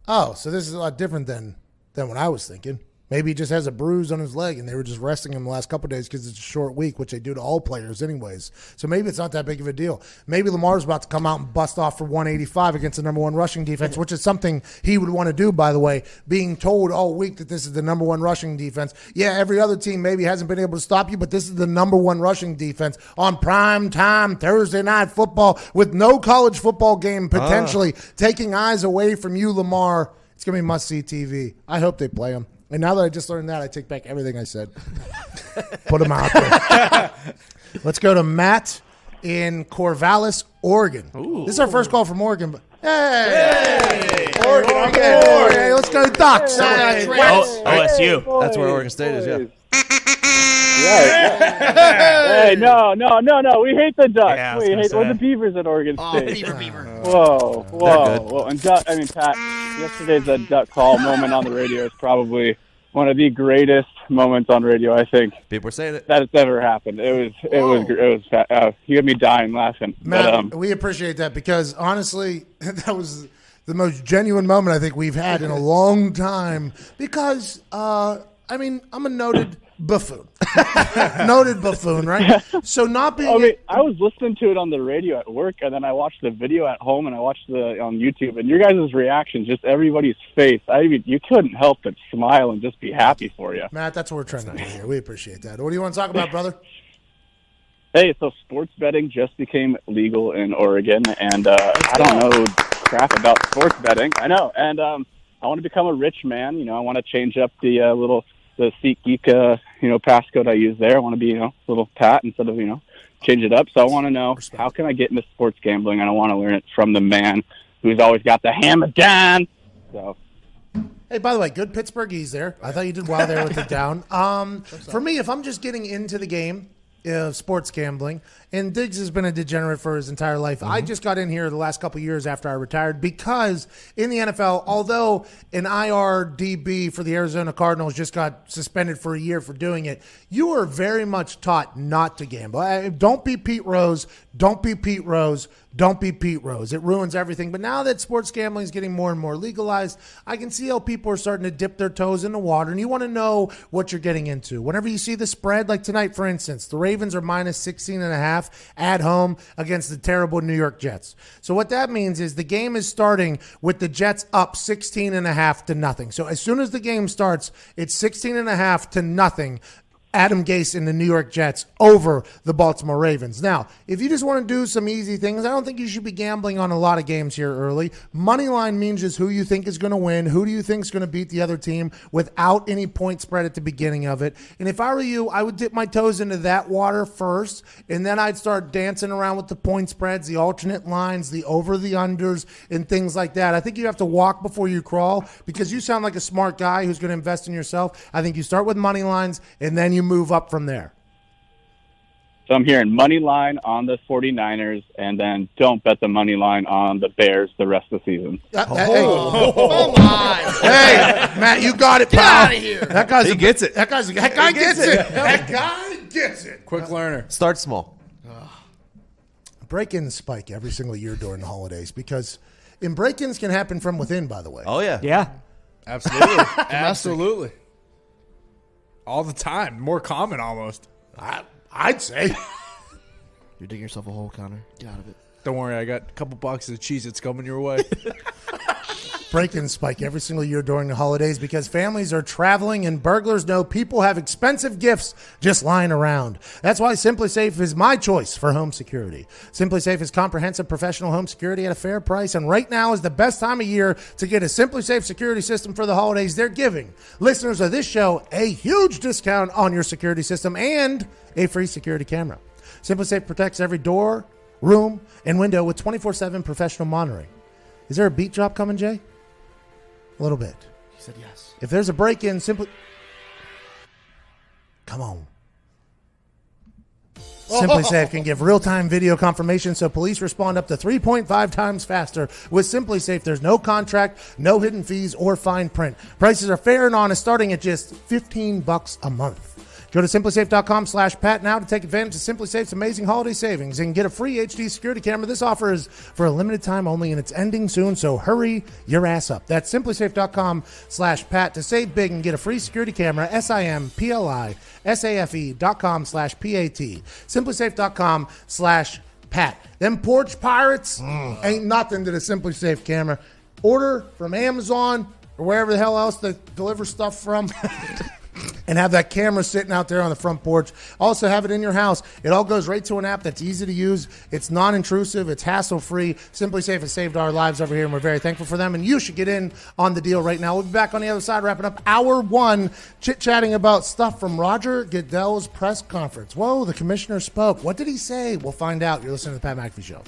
Oh, so this is a lot different than what I was thinking. Maybe he just has a bruise on his leg, and they were just resting him the last couple of days because it's a short week, which they do to all players anyways. So maybe it's not that big of a deal. Maybe Lamar's about to come out and bust off for 185 against the number 1 rushing defense, which is something he would want to do, by the way, being told all week that this is the number 1 rushing defense. Yeah, every other team maybe hasn't been able to stop you, but this is the number 1 rushing defense on prime time Thursday night football with no college football game potentially taking eyes away from you, Lamar. It's going to be must-see TV. I hope they play him. And now that I just learned that, I take back everything I said. Put them out there. Let's go to Matt in Corvallis, Oregon. This is our first call from Oregon. But hey! Oregon, okay. Hey, let's go Ducks. OSU. That's where Oregon State is, yeah. Hey, no. We hate the Ducks. Yeah, We're the Beavers at Oregon State. Beaver. Whoa. And Pat, yesterday's Duck call moment on the radio is probably one of the greatest moments on radio, I think. People were saying it. That has ever happened. It was you had me dying laughing. Matt, we appreciate that because honestly, that was the most genuine moment I think we've had in a long time because, I'm a noted buffoon. Noted buffoon, right? So not being... I was listening to it on the radio at work, and then I watched the video at home, and I watched on YouTube, and your guys' reactions, just everybody's face. You couldn't help but smile and just be happy for you. Matt, that's what we're trying to do here. We appreciate that. What do you want to talk about, brother? Hey, so sports betting just became legal in Oregon, and I don't know crap about sports betting. I know, and I want to become a rich man. I want to change up the SeatGeek, passcode I use there. I want to be, little Pat instead of, change it up. So I want to know, how can I get into sports gambling? And I want to learn it from the man who's always got the hammer down. So. Hey, by the way, good Pittsburgh E's there. I thought you did well there with the down. For me, if I'm just getting into the game of sports gambling, and Diggs has been a degenerate for his entire life. I just got in here the last couple of years after I retired because in the NFL, although an IRDB for the Arizona Cardinals just got suspended for a year for doing it, you are very much taught not to gamble. Don't be Pete Rose. Don't be Pete Rose. Don't be Pete Rose. It ruins everything. But now that sports gambling is getting more and more legalized, I can see how people are starting to dip their toes in the water, and you want to know what you're getting into. Whenever you see the spread, like tonight, for instance, the Ravens are minus 16.5 at home against the terrible New York Jets. So what that means is the game is starting with the Jets up 16.5 to nothing. So as soon as the game starts, it's 16.5 to nothing. Adam Gase and the New York Jets over the Baltimore Ravens. Now, if you just want to do some easy things, I don't think you should be gambling on a lot of games here early. Money line means just who you think is going to win, who do you think is going to beat the other team without any point spread at the beginning of it. And if I were you, I would dip my toes into that water first, and then I'd start dancing around with the point spreads, the alternate lines, the over, the unders, and things like that. I think you have to walk before you crawl because you sound like a smart guy who's going to invest in yourself. I think you start with money lines, and then you move up from there. So I'm hearing money line on the 49ers, and then don't bet the money line on the Bears the rest of the season. Come on. Hey, Matt, you got it, pal. Get out of here. That guy gets it. That guy gets it. That guy gets it. Quick learner. Start small. Break-ins spike every single year during the holidays because break-ins can happen from within, by the way. Oh, yeah. Yeah. Absolutely. Absolutely. All the time. More common almost. I'd say. You're digging yourself a hole, Connor. Get out of it. Don't worry, I got a couple boxes of Cheez-Its coming your way. Break-in spike every single year during the holidays because families are traveling and burglars know people have expensive gifts just lying around. That's why SimpliSafe is my choice for home security. SimpliSafe is comprehensive professional home security at a fair price, and right now is the best time of year to get a SimpliSafe security system for the holidays. They're giving listeners of this show a huge discount on your security system and a free security camera. SimpliSafe protects every door, room, and window with 24/7 professional monitoring. Is there a beat drop coming, Jay? A little bit. He said yes. If there's a break-in, come on. SimpliSafe can give real-time video confirmation so police respond up to 3.5 times faster. With SimpliSafe, there's no contract, no hidden fees, or fine print. Prices are fair and honest, starting at just $15 a month. Go to SimpliSafe.com/Pat now to take advantage of SimpliSafe's amazing holiday savings and get a free HD security camera. This offer is for a limited time only, and it's ending soon, so hurry your ass up. That's SimpliSafe.com/Pat to save big and get a free security camera. SimpliSafe.com/PAT. SimpliSafe.com/Pat. Them porch pirates ain't nothing to the SimpliSafe camera. Order from Amazon or wherever the hell else they deliver stuff from. and have that camera sitting out there on the front porch. Also have it in your house. It all goes right to an app that's easy to use. It's non-intrusive. It's hassle-free. Simply Safe has saved our lives over here, and we're very thankful for them. And you should get in on the deal right now. We'll be back on the other side, wrapping up hour one, chit-chatting about stuff from Roger Goodell's press conference. Whoa, the commissioner spoke. What did he say? We'll find out. You're listening to the Pat McAfee Show.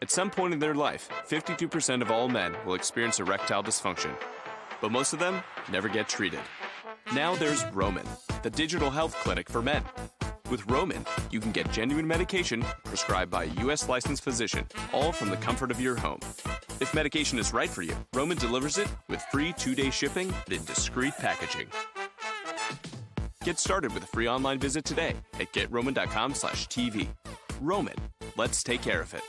At some point in their life, 52% of all men will experience erectile dysfunction, but most of them never get treated. Now there's Roman, the digital health clinic for men. With Roman, you can get genuine medication prescribed by a U.S. licensed physician, all from the comfort of your home. If medication is right for you, Roman delivers it with free 2-day shipping and in discreet packaging. Get started with a free online visit today at GetRoman.com/TV. Roman, let's take care of it.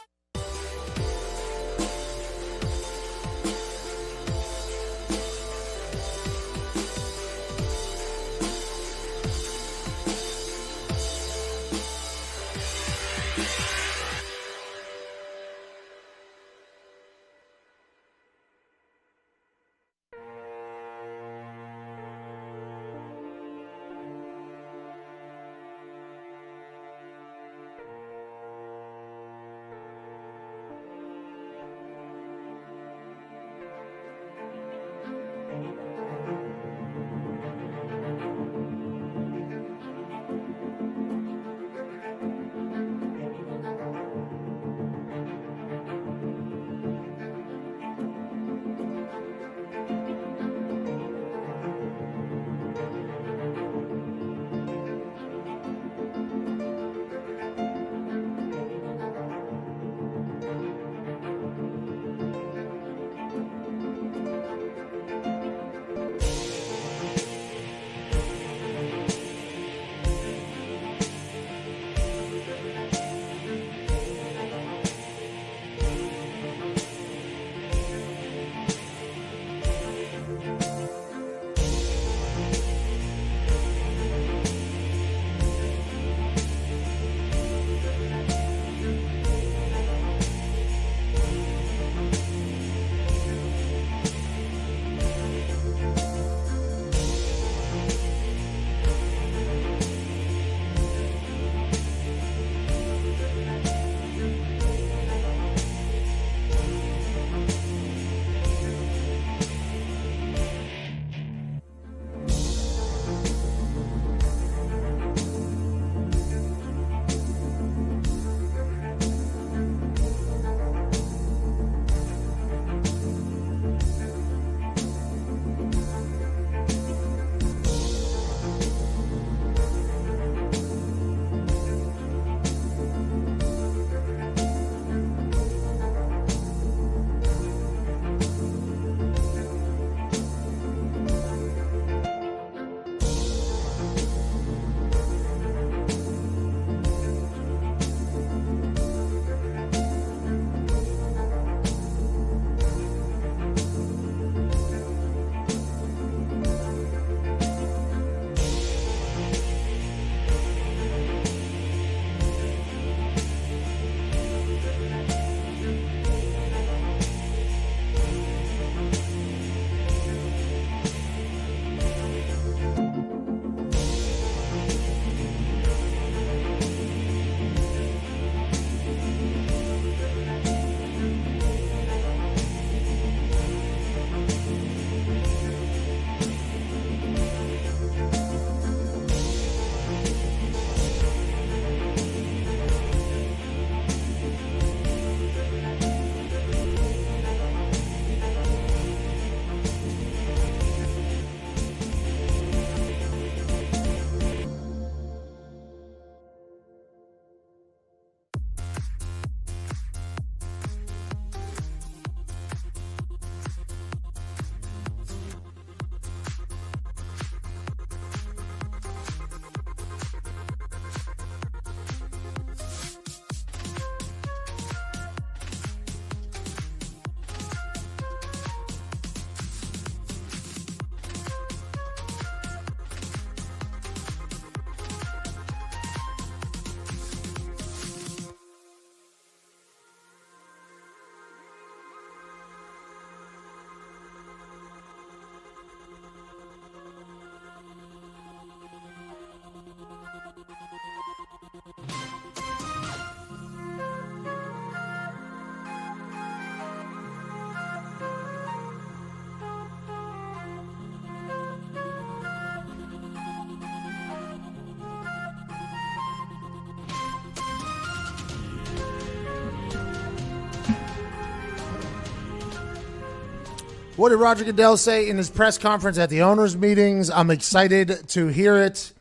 What did Roger Goodell say in his press conference at the owners' meetings? I'm excited to hear it.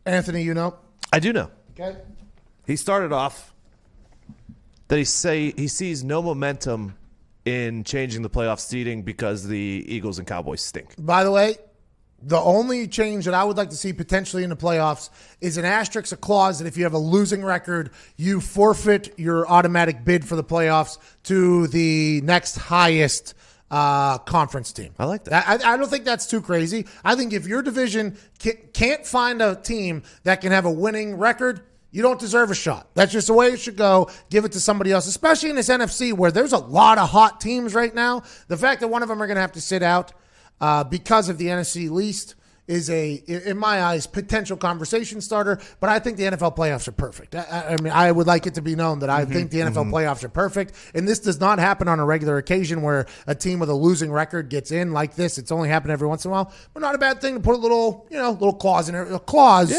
Anthony, you know? I do know. Okay. He started off that he sees no momentum in changing the playoff seeding because the Eagles and Cowboys stink. By the way, the only change that I would like to see potentially in the playoffs is an asterisk, a clause that if you have a losing record, you forfeit your automatic bid for the playoffs to the next highest conference team. I like that. I don't think that's too crazy. I think if your division can't find a team that can have a winning record, you don't deserve a shot. That's just the way it should go. Give it to somebody else, especially in this NFC where there's a lot of hot teams right now. The fact that one of them are going to have to sit out because of the NFC least is in my eyes, potential conversation starter. But I think the NFL playoffs are perfect. I mean, I would like it to be known that I think the NFL playoffs are perfect. And this does not happen on a regular occasion where a team with a losing record gets in like this. It's only happened every once in a while. But not a bad thing to put a little clause in there. A clause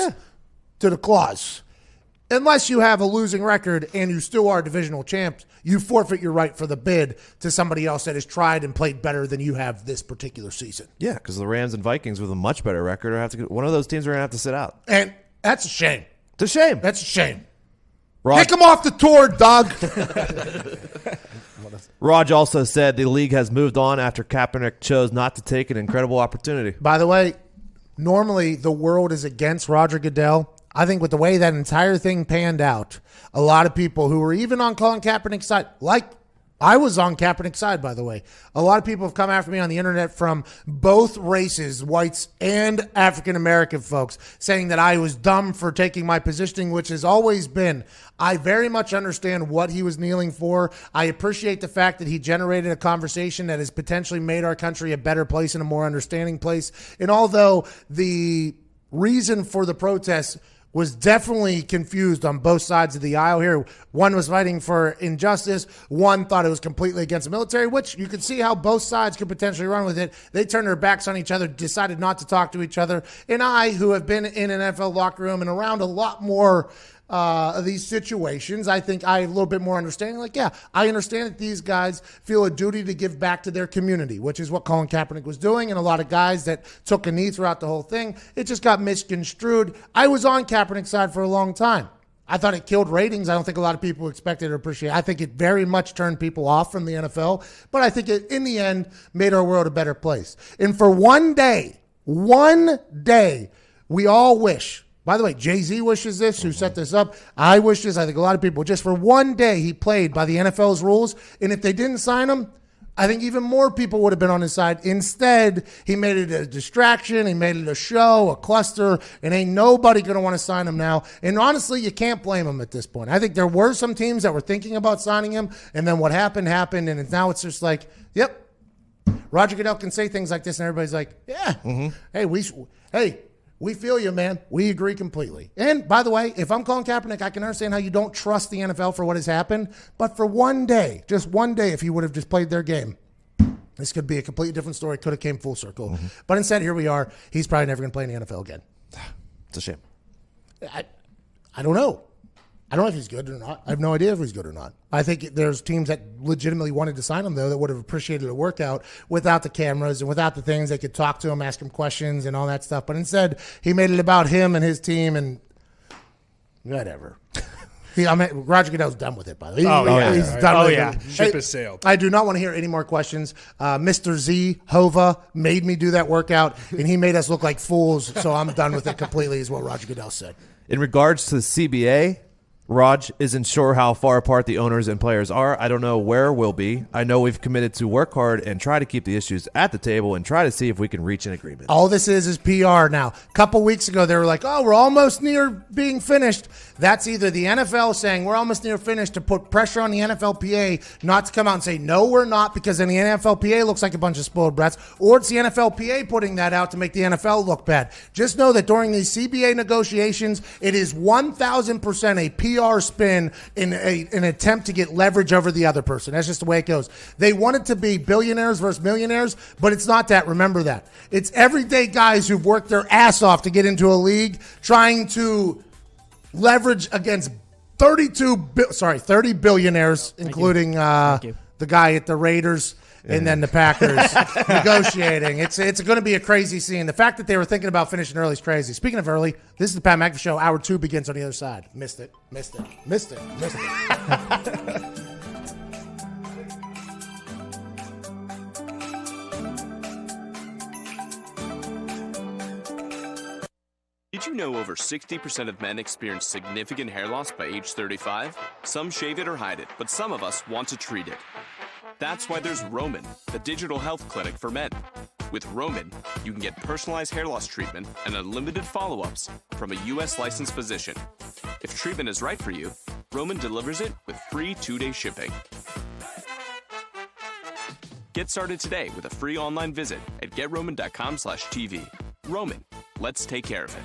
to the clause. Unless you have a losing record and you still are divisional champs, you forfeit your right for the bid to somebody else that has tried and played better than you have this particular season. Yeah, because the Rams and Vikings with a much better record one of those teams are going to have to sit out. And that's a shame. It's a shame. That's a shame. Pick them off the tour, Doug. Raj also said the league has moved on after Kaepernick chose not to take an incredible opportunity. By the way, normally the world is against Roger Goodell. I think with the way that entire thing panned out, a lot of people who were even on Colin Kaepernick's side, like I was on Kaepernick's side, by the way, a lot of people have come after me on the internet from both races, whites and African-American folks, saying that I was dumb for taking my positioning, which has always been, I very much understand what he was kneeling for. I appreciate the fact that he generated a conversation that has potentially made our country a better place and a more understanding place. And although the reason for the protests was definitely confused on both sides of the aisle here. One was fighting for injustice. One thought it was completely against the military, which you could see how both sides could potentially run with it. They turned their backs on each other, decided not to talk to each other. And I, who have been in an NFL locker room and around a lot more of these situations, I think I have a little bit more understanding. Like, yeah, I understand that these guys feel a duty to give back to their community, which is what Colin Kaepernick was doing, and a lot of guys that took a knee throughout the whole thing. It just got misconstrued. I was on Kaepernick's side for a long time. I thought it killed ratings. I don't think a lot of people expected or appreciate it. I think it very much turned people off from the NFL, but I think it, in the end, made our world a better place. And for one day, we all wish. By the way, Jay-Z wishes this, who set this up. I wish this. I think a lot of people. Just for one day, he played by the NFL's rules. And if they didn't sign him, I think even more people would have been on his side. Instead, he made it a distraction. He made it a show, a cluster, and ain't nobody going to want to sign him now. And honestly, you can't blame him at this point. I think there were some teams that were thinking about signing him, and then what happened, and now it's just like, yep, Roger Goodell can say things like this, and everybody's like, yeah, hey, we feel you, man. We agree completely. And by the way, if I'm Colin Kaepernick, I can understand how you don't trust the NFL for what has happened. But for one day, just one day, if he would have just played their game, this could be a completely different story. Could have came full circle. But instead, here we are. He's probably never going to play in the NFL again. It's a shame. I don't know. I don't know if he's good or not. I have no idea if he's good or not. I think there's teams that legitimately wanted to sign him, though, that would have appreciated a workout without the cameras and without the things. They could talk to him, ask him questions and all that stuff. But instead, he made it about him and his team and whatever. Roger Goodell's done with it, by the way. He's done with it. Ship has sailed. I do not want to hear any more questions. Mr. Z, Hova, made me do that workout, and he made us look like fools, so I'm done with it completely, is what Roger Goodell said. In regards to the CBA, Raj isn't sure how far apart the owners and players are. I don't know where we'll be. I know we've committed to work hard and try to keep the issues at the table and try to see if we can reach an agreement. All this is PR now. A couple weeks ago, they were like, oh, we're almost near being finished. That's either the NFL saying we're almost near finished to put pressure on the NFLPA not to come out and say, no, we're not, because then the NFLPA looks like a bunch of spoiled brats, or it's the NFLPA putting that out to make the NFL look bad. Just know that during these CBA negotiations, it is 1,000% a PR spin in an attempt to get leverage over the other person. That's just the way it goes. They want it to be billionaires versus millionaires, but it's not that. Remember that. It's everyday guys who've worked their ass off to get into a league trying to leverage against 30 billionaires, including the guy at the Raiders and then the Packers negotiating. It's going to be a crazy scene. The fact that they were thinking about finishing early is crazy. Speaking of early, this is the Pat McAfee Show. Hour 2 begins on the other side. Missed it. Did you know over 60% of men experience significant hair loss by age 35? Some shave it or hide it, but some of us want to treat it. That's why there's Roman, the digital health clinic for men. With Roman, you can get personalized hair loss treatment and unlimited follow-ups from a U.S. licensed physician. If treatment is right for you, Roman delivers it with free 2-day shipping. Get started today with a free online visit at GetRoman.com/TV. Roman, let's take care of it.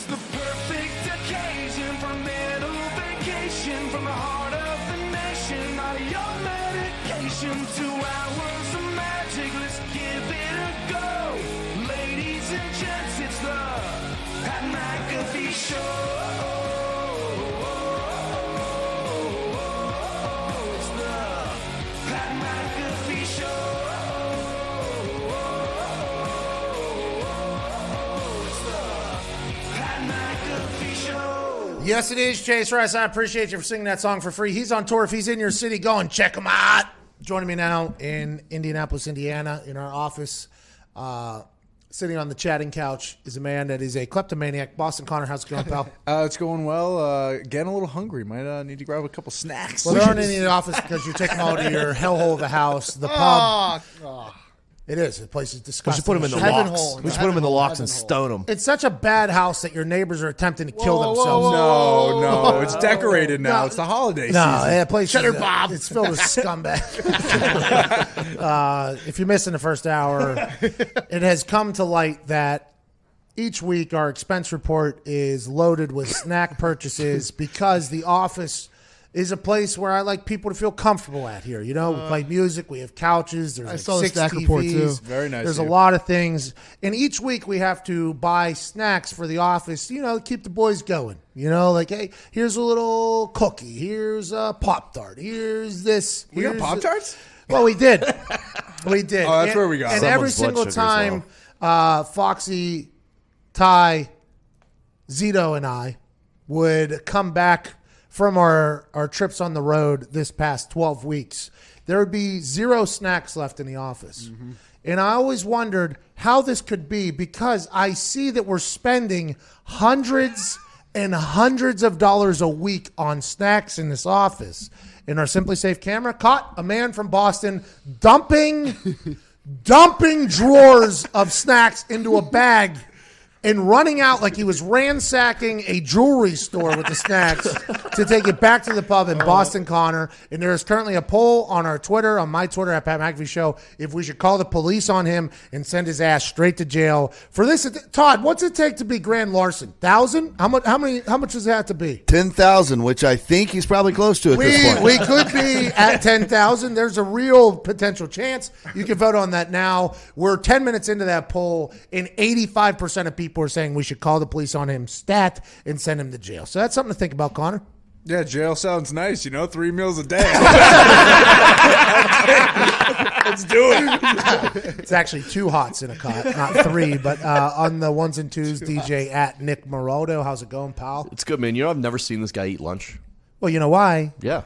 It's the perfect occasion for mental vacation from the heart of the nation. Not your medication, 2 hours of magic. Let's give it a go. Ladies and gents, it's the Pat McAfee Show. It's the Pat McAfee Show. Yes, it is, Chase Rice. I appreciate you for singing that song for free. He's on tour. If he's in your city, go and check him out. Joining me now in Indianapolis, Indiana, in our office, sitting on the chatting couch, is a man that is a kleptomaniac. Boston Connor, how's it going, pal? It's going well. Getting a little hungry. Might need to grab a couple snacks. Well, there aren't any in the office because you're taking all to your hellhole of a house, the pub. It is. The place is disgusting. We should put him in the locks. We should put him in the locks and stone him. It's such a bad house that your neighbors are attempting to kill themselves. No, it's decorated now. It's the holiday season. No, that place Cheddar Bob. It's filled with scumbag. If you're missing the first hour, it has come to light that each week our expense report is loaded with snack purchases because the office is a place where I like people to feel comfortable at here. You know, we play music, we have couches, there's I like saw the 6 snack TVs. report, too. Very nice. There's a lot of things. And each week we have to buy snacks for the office, you know, to keep the boys going. You know, like, hey, here's a little cookie. Here's a Pop-Tart. Here's this. We got Pop-Tarts? Well, we did. We did. Oh, that's where we got And it. every Someone's single blood sugar as time, Foxy, Ty, Zito, and I would come back from our trips on the road this past 12 weeks, there would be 0 snacks left in the office. Mm-hmm. And I always wondered how this could be because I see that we're spending hundreds and hundreds of dollars a week on snacks in this office. And our Simply Safe camera caught a man from Boston dumping drawers of snacks into a bag and running out like he was ransacking a jewelry store with the snacks to take it back to the pub in Boston Connor. And there is currently a poll on our Twitter, on my Twitter at Pat McAfee Show, if we should call the police on him and send his ass straight to jail for this. Todd, what's it take to be grand larceny? 1,000? How much does it have to be? 10,000, which I think he's probably close to at this point. We could be at 10,000. There's a real potential chance. You can vote on that now. We're 10 minutes into that poll, and 85% of people are saying we should call the police on him stat and send him to jail. So that's something to think about, Connor. Yeah, jail sounds nice. 3 meals a day. Let's do it. It's actually 2 hots in a cot, not 3. But on the ones and twos, DJ at Nick Moraldo. How's it going, pal? It's good, man. You know, I've never seen this guy eat lunch. Well, you know why? Yeah.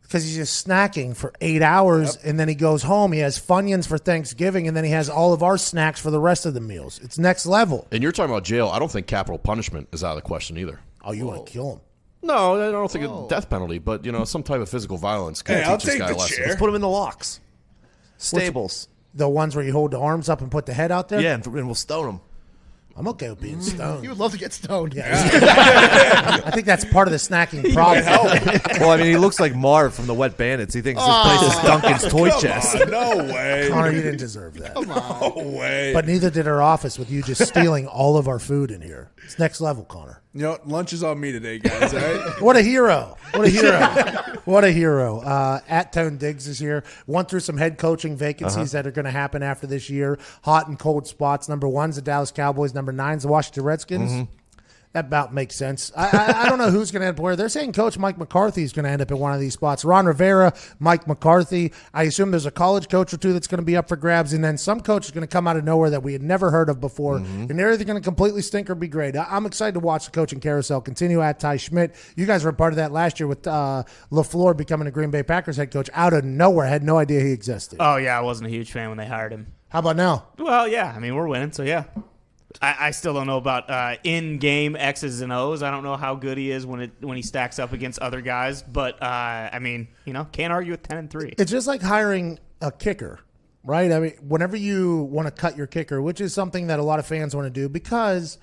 Because he's just snacking for 8 hours, and then he goes home. He has Funyuns for Thanksgiving, and then he has all of our snacks for the rest of the meals. It's next level. And you're talking about jail. I don't think capital punishment is out of the question either. Oh, you want to kill him? No, I don't think a death penalty, but, you know, some type of physical violence could I'll teach this take guy a the lesson. chair. Let's put him in the locks. Stables. The ones where you hold the arms up and put the head out there? Yeah, and we'll stone him. I'm okay with being stoned. You would love to get stoned. I think that's part of the snacking problem. Well, I mean, he looks like Marv from the Wet Bandits. He thinks this place is Duncan's toy chest. No way. Connor, you didn't deserve that. No way. But neither did our office with you just stealing all of our food in here. It's next level, Connor. You know, lunch is on me today, guys, all right? What a hero. What a hero. What a hero. At Tone Diggs is here. Went through some head coaching vacancies that are going to happen after this year. Hot and cold spots. Number 1's the Dallas Cowboys. Number 9's the Washington Redskins. Mm-hmm. That about makes sense. I don't know who's going to end up where. They're saying Coach Mike McCarthy is going to end up in one of these spots. Ron Rivera, Mike McCarthy. I assume there's a college coach or two that's going to be up for grabs, and then some coach is going to come out of nowhere that we had never heard of before, and they're either going to completely stink or be great. I'm excited to watch the coaching carousel continue at Ty Schmidt. You guys were a part of that last year with LaFleur becoming a Green Bay Packers head coach out of nowhere. I had no idea he existed. Oh, yeah, I wasn't a huge fan when they hired him. How about now? Well, yeah, I mean, we're winning, so yeah. I still don't know about in-game X's and O's. I don't know how good he is when he stacks up against other guys. But, I mean, you know, can't argue with 10-3. It's just like hiring a kicker, right? I mean, whenever you want to cut your kicker, which is something that a lot of fans want to do because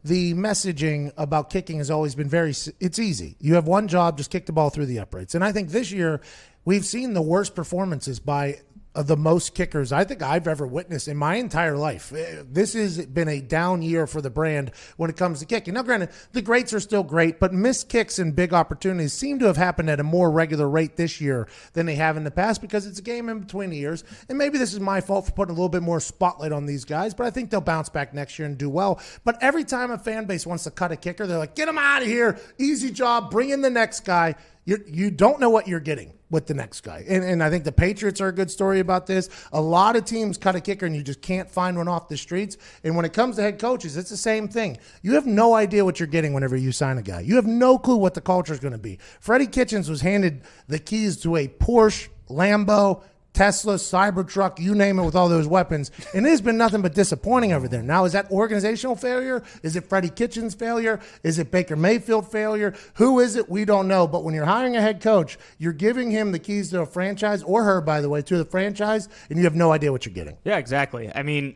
the messaging about kicking has always been it's easy. You have one job, just kick the ball through the uprights. And I think this year we've seen the worst performances by of the most kickers I think I've ever witnessed in my entire life. This has been a down year for the brand when it comes to kicking. Now, granted, the greats are still great, but missed kicks and big opportunities seem to have happened at a more regular rate this year than they have in the past because it's a game in between the years. And maybe this is my fault for putting a little bit more spotlight on these guys, but I think they'll bounce back next year and do well. But every time a fan base wants to cut a kicker, they're like, get him out of here. Easy job. Bring in the next guy. You don't know what you're getting with the next guy. And I think the Patriots are a good story about this. A lot of teams cut a kicker and you just can't find one off the streets. And when it comes to head coaches, it's the same thing. You have no idea what you're getting whenever you sign a guy. You have no clue what the culture is going to be. Freddie Kitchens was handed the keys to a Porsche, Lambo, Tesla, Cybertruck, you name it, with all those weapons. And it has been nothing but disappointing over there. Now, is that organizational failure? Is it Freddie Kitchens' failure? Is it Baker Mayfield failure? Who is it? We don't know. But when you're hiring a head coach, you're giving him the keys to a franchise, or her, by the way, to the franchise, and you have no idea what you're getting. Yeah, exactly. I mean,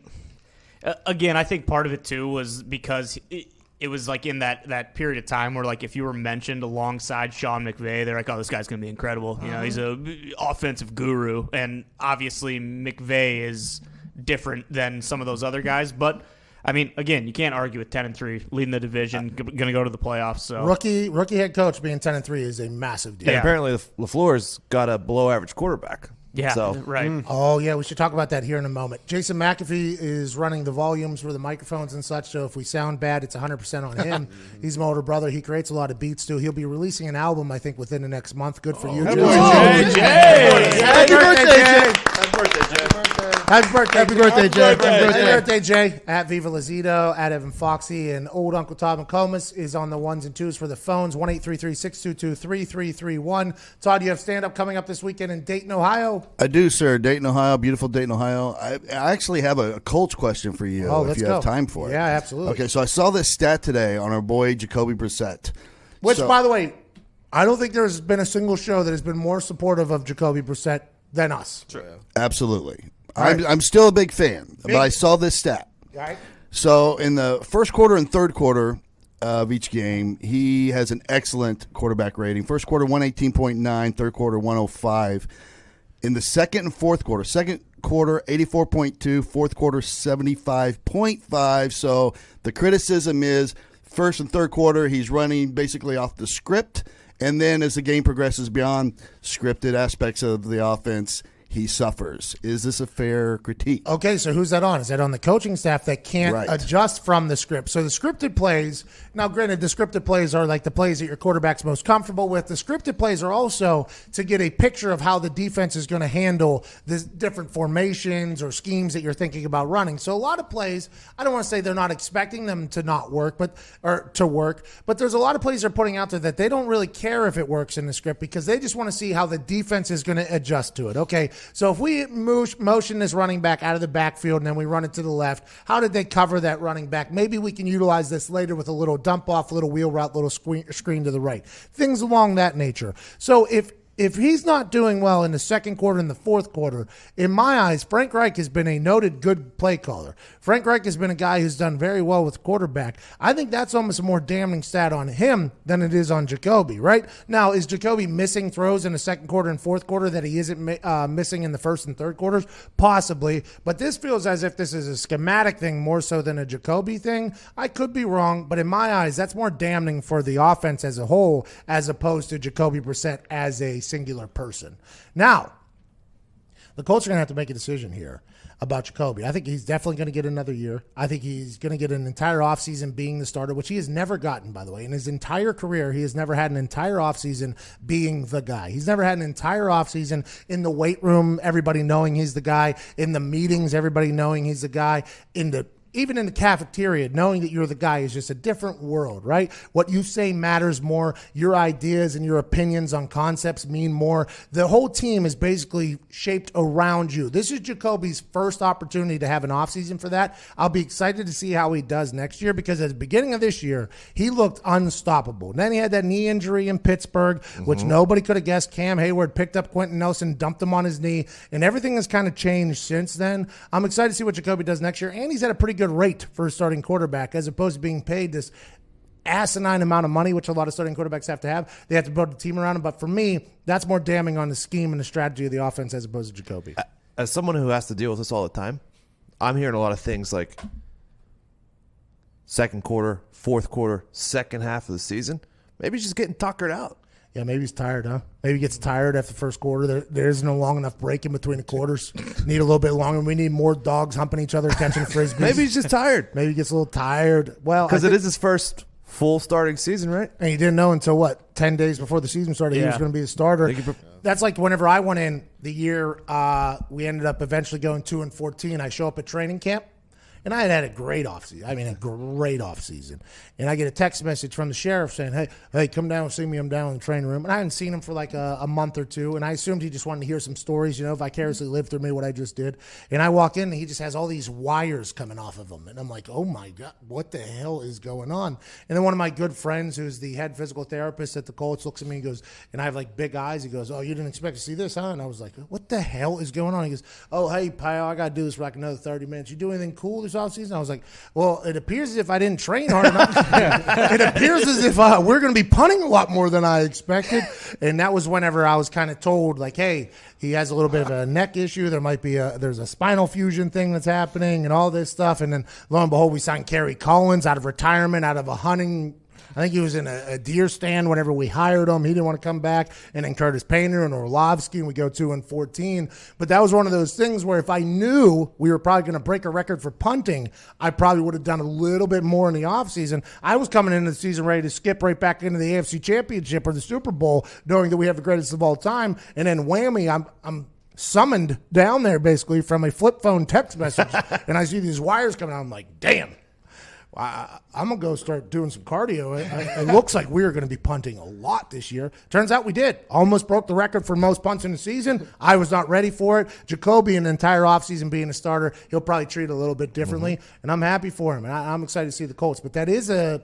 again, I think part of it, too, was because it was like in that period of time where, like, if you were mentioned alongside Sean McVay, they're like, oh, this guy's going to be incredible. You know, he's a offensive guru. And obviously McVay is different than some of those other guys. But, I mean, again, you can't argue with 10-3, leading the division, going to go to the playoffs. So Rookie head coach being 10-3 is a massive deal. And apparently LaFleur's got a below-average quarterback. Yeah, so. right. Oh, yeah, we should talk about that here in a moment. Jason McAfee is running the volumes for the microphones and such, so if we sound bad, it's 100% on him. He's my older brother. He creates a lot of beats, too. He'll be releasing an album, I think, within the next month. Good for you, Jason. Happy birthday, Jay. Happy birthday, Jay. Happy birthday, Jay. Happy birthday, Jay. At Viva Lazito, at Evan Foxy, and old Uncle Todd McComas is on the ones and twos for the phones, 1-833-622-3331. Todd, you have stand-up coming up this weekend in Dayton, Ohio. I do, sir. Dayton, Ohio. Beautiful Dayton, Ohio. I actually have a Colts question for you if you have time for it. Yeah, absolutely. Okay, so I saw this stat today on our boy Jacoby Brissett. Which, by the way, I don't think there's been a single show that has been more supportive of Jacoby Brissett than us. Sure. Absolutely. I'm still a big fan, but I saw this stat. Right. So in the first quarter and third quarter of each game, he has an excellent quarterback rating. First quarter, 118.9. Third quarter, 105. In the second and fourth quarter, 84.2. Fourth quarter, 75.5. So the criticism is first and third quarter, he's running basically off the script. And then as the game progresses beyond scripted aspects of the offense, he suffers. Is this a fair critique? Okay, so who's that on? Is that on the coaching staff that can't adjust from the script? So the scripted plays, now granted, the scripted plays are like the plays that your quarterback's most comfortable with. The scripted plays are also to get a picture of how the defense is going to handle the different formations or schemes that you're thinking about running. So a lot of plays, I don't want to say they're not expecting them to not work, but there's a lot of plays they're putting out there that they don't really care if it works in the script because they just want to see how the defense is going to adjust to it. Okay, so if we motion this running back out of the backfield and then we run it to the left, how did they cover that running back? Maybe we can utilize this later with a little dump off, little wheel route, little screen to the right. Things along that nature. So if he's not doing well in the second quarter and the fourth quarter, in my eyes, Frank Reich has been a noted good play caller. Frank Reich has been a guy who's done very well with quarterback. I think that's almost a more damning stat on him than it is on Jacoby, right? Now, is Jacoby missing throws in the second quarter and fourth quarter that he isn't missing in the first and third quarters? Possibly. But this feels as if this is a schematic thing more so than a Jacoby thing. I could be wrong, but in my eyes, that's more damning for the offense as a whole as opposed to Jacoby Brissett as a singular person. Now, the Colts are going to have to make a decision here about Jacoby. I think he's definitely going to get another year. I think he's going to get an entire offseason being the starter, which he has never gotten, by the way. In his entire career, he has never had an entire offseason being the guy. He's never had an entire offseason in the weight room, everybody knowing he's the guy, in the meetings, everybody knowing he's the guy, even in the cafeteria, knowing that you're the guy is just a different world, right? What you say matters more. Your ideas and your opinions on concepts mean more. The whole team is basically shaped around you. This is Jacoby's first opportunity to have an offseason for that. I'll be excited to see how he does next year because at the beginning of this year, he looked unstoppable. Then he had that knee injury in Pittsburgh, which nobody could have guessed. Cam Hayward picked up Quentin Nelson, dumped him on his knee, and everything has kind of changed since then. I'm excited to see what Jacoby does next year, and he's at a pretty good rate for a starting quarterback as opposed to being paid this asinine amount of money, which a lot of starting quarterbacks have to have. They have to build a team around him. But for me, that's more damning on the scheme and the strategy of the offense as opposed to Jacoby. as someone who has to deal with this all the time, I'm hearing a lot of things like second quarter, fourth quarter, second half of the season. Maybe he's just getting tuckered out. Yeah, maybe he's tired, huh? Maybe he gets tired after the first quarter. There isn't a long enough break in between the quarters. Need a little bit longer. We need more dogs humping each other, catching frisbees. Maybe he's just tired. Maybe he gets a little tired. Well, because it is his first full starting season, right? And he didn't know until, 10 days before the season started he was going to be the starter. That's like whenever I went in the year, we ended up eventually going 2-14. I show up at training camp. And I had a great offseason. I mean, a great offseason. And I get a text message from the sheriff saying, hey, come down and see me. I'm down in the training room. And I hadn't seen him for like a month or two. And I assumed he just wanted to hear some stories, vicariously live through me what I just did. And I walk in and he just has all these wires coming off of him. And I'm like, oh, my God, what the hell is going on? And then one of my good friends who's the head physical therapist at the Colts looks at me and goes, and I have like big eyes. He goes, oh, you didn't expect to see this, huh? And I was like, what the hell is going on? He goes, oh, hey, pal, I got to do this for like another 30 minutes. You do anything cool this offseason? I was like, well, it appears as if I didn't train hard enough. It appears as if we're going to be punting a lot more than I expected. And that was whenever I was kind of told, like, hey, he has a little bit of a neck issue. There might be there's a spinal fusion thing that's happening and all this stuff. And then lo and behold, we signed Kerry Collins out of retirement, out of a hunting. I think he was in a deer stand whenever we hired him. He didn't want to come back. And then Curtis Painter and Orlovsky, and we go 2-14. But that was one of those things where if I knew we were probably going to break a record for punting, I probably would have done a little bit more in the offseason. I was coming into the season ready to skip right back into the AFC Championship or the Super Bowl, knowing that we have the greatest of all time. And then whammy, I'm summoned down there basically from a flip phone text message. And I see these wires coming out. I'm like, damn. I'm going to go start doing some cardio. It looks like we're going to be punting a lot this year. Turns out we did. Almost broke the record for most punts in the season. I was not ready for it. Jacoby, in the entire offseason being a starter, he'll probably treat it a little bit differently, and I'm happy for him. And I'm excited to see the Colts. But that is a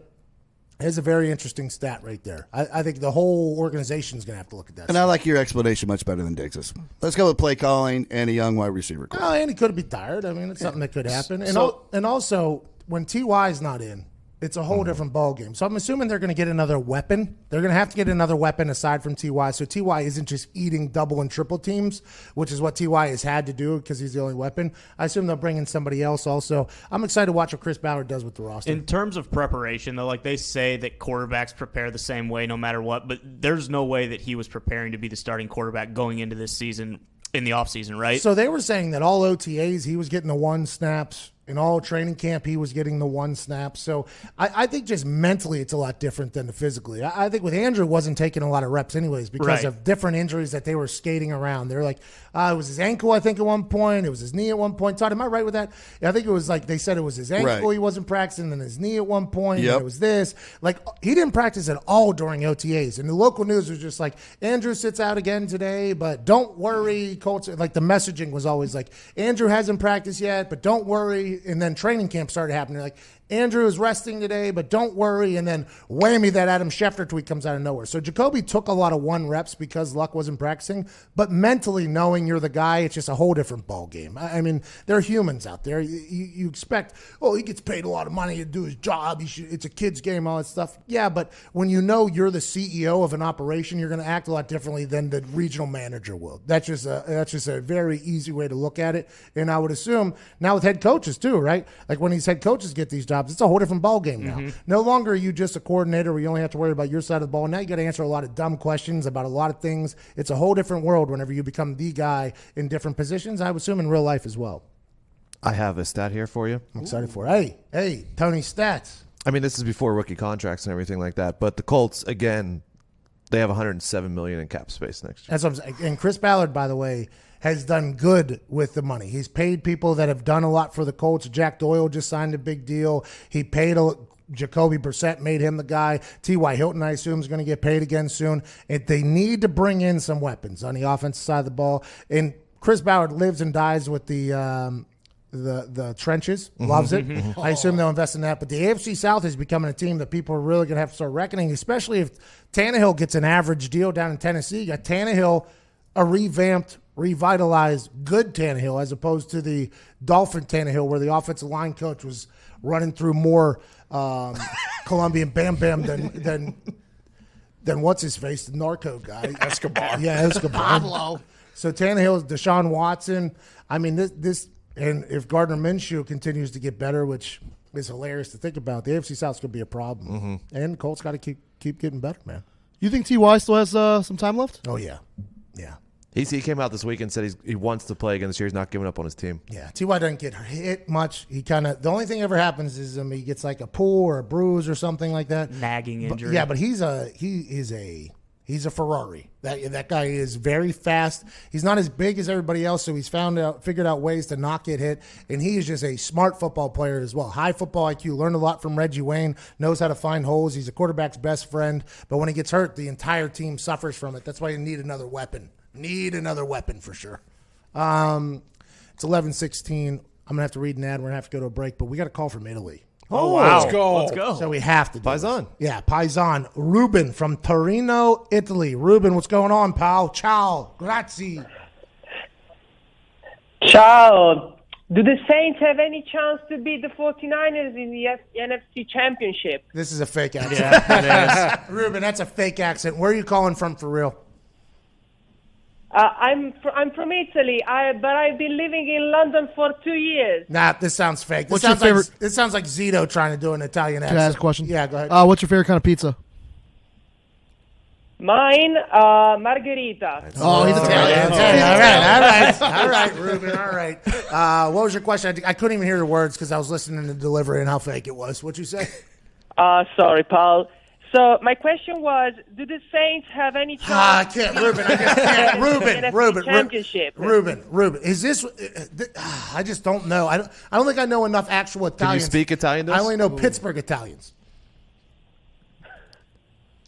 very interesting stat right there. I think the whole organization is going to have to look at that. And I like your explanation much better than Diggs's. Let's go with play calling and a young wide receiver. Oh, and he could be tired. I mean, it's something that could happen. And also, when T.Y. is not in, it's a whole different ballgame. So I'm assuming they're going to get another weapon. They're going to have to get another weapon aside from T.Y. So T.Y. isn't just eating double and triple teams, which is what T.Y. has had to do because he's the only weapon. I assume they'll bring in somebody else also. I'm excited to watch what Chris Ballard does with the roster. In terms of preparation, though, like they say that quarterbacks prepare the same way no matter what, but there's no way that he was preparing to be the starting quarterback going into this season in the offseason, right? So they were saying that all OTAs, he was getting the 1 snaps. In all training camp, he was getting the 1 snap. So I think just mentally it's a lot different than physically. I think with Andrew wasn't taking a lot of reps anyways because of different injuries that they were skating around. They're like, it was his ankle, I think, at one point. It was his knee at one point. Todd, am I right with that? Yeah, I think it was like they said it was his ankle he wasn't practicing, then his knee at one point. And it was this. Like, he didn't practice at all during OTAs. And the local news was just like, Andrew sits out again today, but don't worry. Colts, like the messaging was always like, Andrew hasn't practiced yet, but don't worry. And then training camp started happening. Like, Andrew is resting today, but don't worry. And then whammy, that Adam Schefter tweet comes out of nowhere. So Jacoby took a lot of 1 reps because Luck wasn't practicing. But mentally knowing you're the guy, it's just a whole different ball game. I mean, there are humans out there. You expect, he gets paid a lot of money to do his job. It's a kid's game, all that stuff. Yeah, but when you know you're the CEO of an operation, you're going to act a lot differently than the regional manager will. That's just a very easy way to look at it. And I would assume now with head coaches too, right? Like when these head coaches get these jobs, it's a whole different ballgame now. No longer are you just a coordinator where you only have to worry about your side of the ball. Now you got to answer a lot of dumb questions about a lot of things. It's a whole different world whenever you become the guy in different positions. I would assume in real life as well. I have a stat here for you. I'm excited for it. Hey, Tony, stats. I mean, this is before rookie contracts and everything like that. But the Colts, again, they have $107 million in cap space next year. That's what I'm saying. And Chris Ballard, by the way, has done good with the money. He's paid people that have done a lot for the Colts. Jack Doyle just signed a big deal. He paid Jacoby Brissett, made him the guy. T.Y. Hilton, I assume, is going to get paid again soon. And they need to bring in some weapons on the offensive side of the ball. And Chris Ballard lives and dies with the trenches, loves it. I assume they'll invest in that. But the AFC South is becoming a team that people are really going to have to start reckoning, especially if Tannehill gets an average deal down in Tennessee. You got Tannehill, a revamped, revitalized, good Tannehill, as opposed to the Dolphin Tannehill, where the offensive line coach was running through more Colombian Bam Bam than what's his face, the narco guy, Escobar. Yeah, Escobar. Pablo. So Tannehill, Deshaun Watson. I mean, this, and if Gardner Minshew continues to get better, which is hilarious to think about, the AFC South's going to be a problem. Mm-hmm. And Colts got to keep getting better, man. You think T.Y. still has some time left? Oh, yeah. Yeah. He came out this week and said he wants to play again this year. He's not giving up on his team. Yeah, T.Y. doesn't get hit much. He the only thing ever happens is he gets like a pull or a bruise or something like that. Nagging injury. But he's a Ferrari. That guy is very fast. He's not as big as everybody else, so he's figured out ways to not get hit. And he is just a smart football player as well. High football IQ. Learned a lot from Reggie Wayne. Knows how to find holes. He's a quarterback's best friend. But when he gets hurt, the entire team suffers from it. That's why you need another weapon. Need another weapon for sure. It's 11:16. I'm gonna have to read an ad. We're gonna have to go to a break, but we got a call from Italy. Oh, wow. Let's go. So we have to do Paisan. it. Yeah, Paisan. Ruben from Torino, Italy. Ruben, what's going on, pal? Ciao. Grazie. Ciao. Do the Saints have any chance to beat the 49ers in the NFC Championship? This is a fake accent. Yeah, it is. Ruben, that's a fake accent. Where are you calling from for real? I'm from Italy, but I've been living in London for 2 years. Nah, this sounds fake. What's your favorite? This sounds like Zito trying to do an Italian accent. Can I ask a question? Yeah, go ahead. What's your favorite kind of pizza? Mine, margherita. Oh, he's Italian. All right, Ruben, all right. What was your question? I couldn't even hear your words because I was listening to the delivery and how fake it was. What'd you say? Sorry, Paul. So my question was, do the Saints have any chance? I can't, Ruben. I just can't. Ruben. Championship. Ruben. Is this? I just don't know. I don't think I know enough actual Italians. Can you speak Italian? I only know Pittsburgh Italians.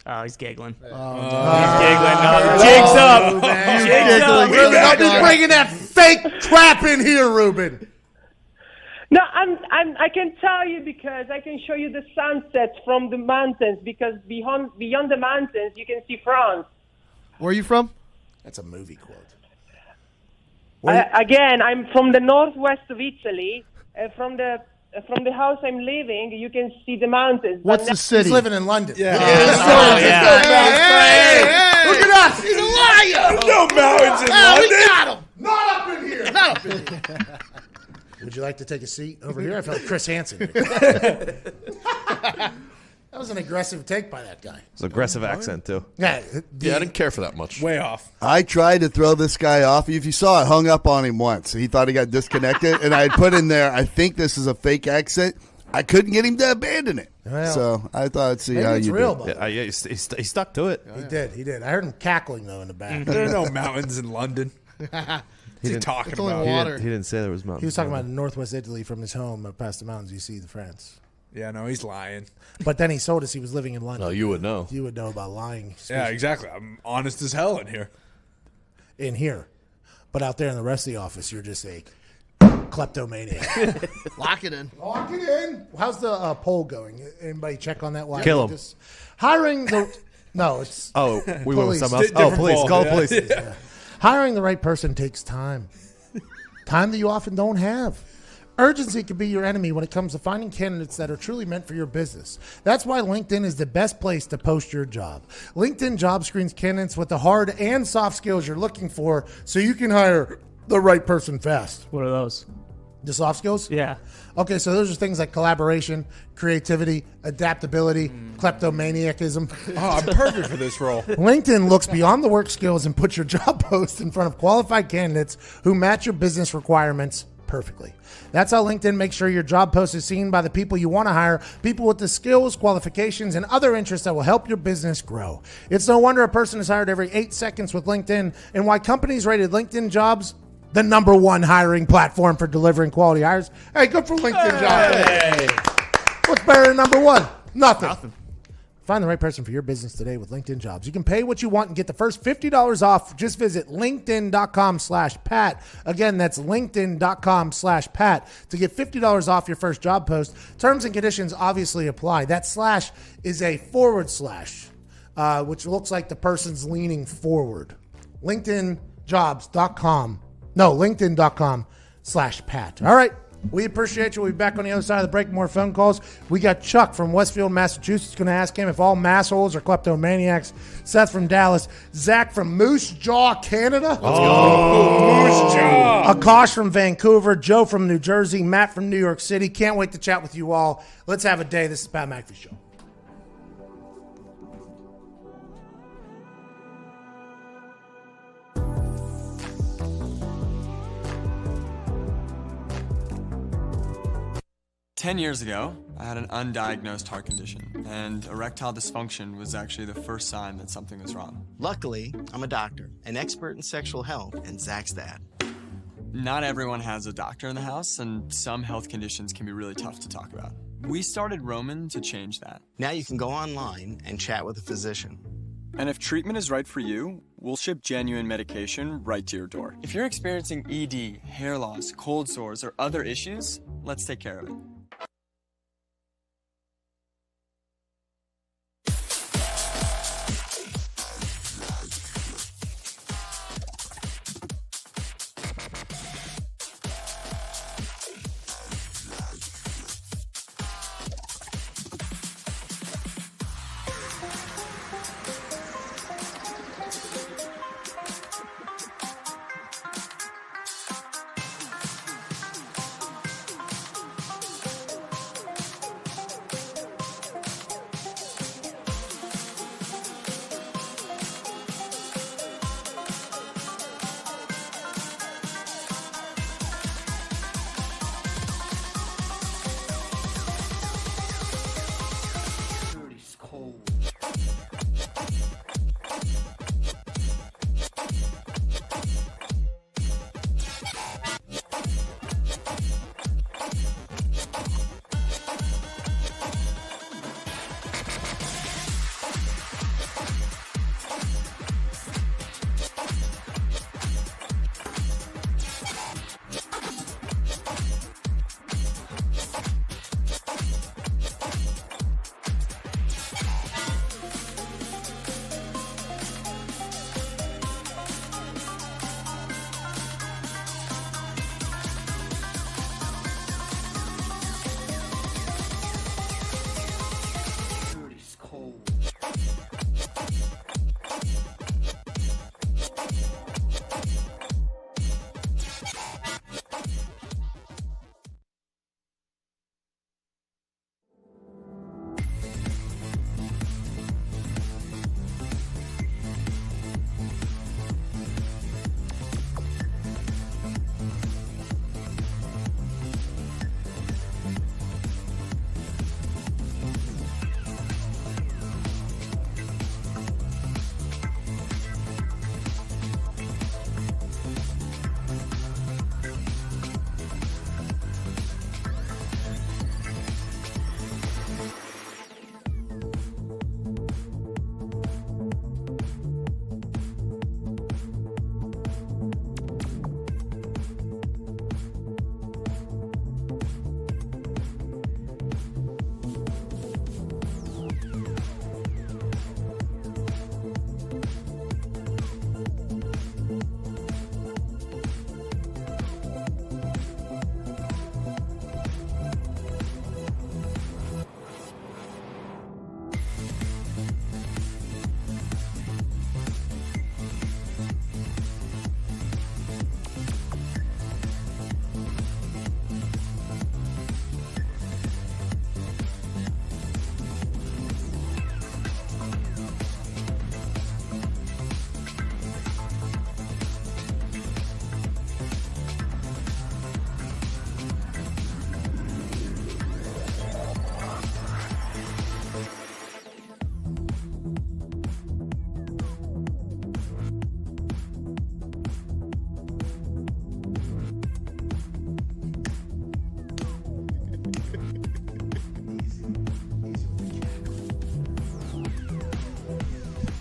Oh, he's giggling. He's giggling. No, jigs up. Jigs up. Ruben, don't be bringing that fake crap in here, Ruben. No, I can tell you because I can show you the sunsets from the mountains because beyond the mountains you can see France. Where are you from? That's a movie quote. Again, I'm from the northwest of Italy. From the house I'm living, you can see the mountains. What's the city? He's living in London. Yeah. Hey, look at us. He's a liar. There's no mountains in London. We got him. Not up in here. Not up in here. Would you like to take a seat over here? I felt like Chris Hansen. That was an aggressive take by that guy. It's an aggressive accent, too. Yeah, I didn't care for that much. Way off. I tried to throw this guy off. If you saw, I hung up on him once. He thought he got disconnected, and I had put in there, I think this is a fake accent. I couldn't get him to abandon it. Well, so I thought I'd see how it's you real, do. but He stuck to it. he did. I heard him cackling, though, in the back. There are no mountains in London. What's he talking it's only about? water. He didn't say there was mountains. He was talking about northwest Italy from his home past the mountains. You see the France. Yeah, no, he's lying. But then he told us he was living in London. No, you would know. You would know about lying. Yeah, exactly. I'm honest as hell in here. In here. But out there in the rest of the office, you're just a kleptomaniac. Lock it in. Lock it in. How's the poll going? Anybody check on that? Kill him. Just hiring the... No, it's... Oh, we went with Police. something else? Different Police. ball, Call yeah. police. Yeah. Hiring the right person takes time. Time that you often don't have. Urgency can be your enemy when it comes to finding candidates that are truly meant for your business. That's why LinkedIn is the best place to post your job. LinkedIn job screens candidates with the hard and soft skills you're looking for so you can hire the right person fast. What are those? The soft skills? Yeah. Okay, so those are things like collaboration, creativity, adaptability, kleptomaniacism. Oh, I'm perfect for this role. LinkedIn looks beyond the work skills and puts your job post in front of qualified candidates who match your business requirements perfectly. That's how LinkedIn makes sure your job post is seen by the people you want to hire, people with the skills, qualifications, and other interests that will help your business grow. It's no wonder a person is hired every 8 seconds with LinkedIn, and why companies rated LinkedIn Jobs the #1 hiring platform for delivering quality hires. Hey, good for LinkedIn Jobs. Hey. What's better than #1? Nothing. Find the right person for your business today with LinkedIn Jobs. You can pay what you want and get the first $50 off. Just visit linkedin.com/Pat. Again, that's linkedin.com/Pat to get $50 off your first job post. Terms and conditions obviously apply. That slash is a /, which looks like the person's leaning forward. LinkedInjobs.com. No, linkedin.com/Pat. All right. We appreciate you. We'll be back on the other side of the break. More phone calls. We got Chuck from Westfield, Massachusetts, going to ask him if all massholes are kleptomaniacs. Seth from Dallas. Zach from Moose Jaw, Canada. Let's go. Moose Jaw. Akash from Vancouver. Joe from New Jersey. Matt from New York City. Can't wait to chat with you all. Let's have a day. This is Pat McAfee Show. Ten years ago, I had an undiagnosed heart condition, and erectile dysfunction was actually the first sign that something was wrong. Luckily, I'm a doctor, an expert in sexual health, and Zach's dad. Not everyone has a doctor in the house, and some health conditions can be really tough to talk about. We started Roman to change that. Now you can go online and chat with a physician. And if treatment is right for you, we'll ship genuine medication right to your door. If you're experiencing ED, hair loss, cold sores, or other issues, let's take care of it.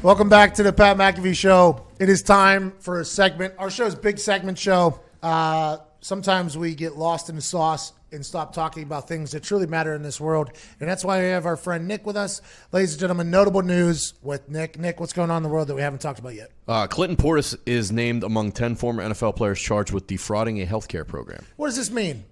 Welcome back to the Pat McAfee Show. It is time for a segment. Our show's big segment show. Sometimes we get lost in the sauce and stop talking about things that truly matter in this world. And that's why we have our friend Nick with us. Ladies and gentlemen, notable news with Nick. Nick, what's going on in the world that we haven't talked about yet? Clinton Portis is named among 10 former NFL players charged with defrauding a healthcare program. What does this mean?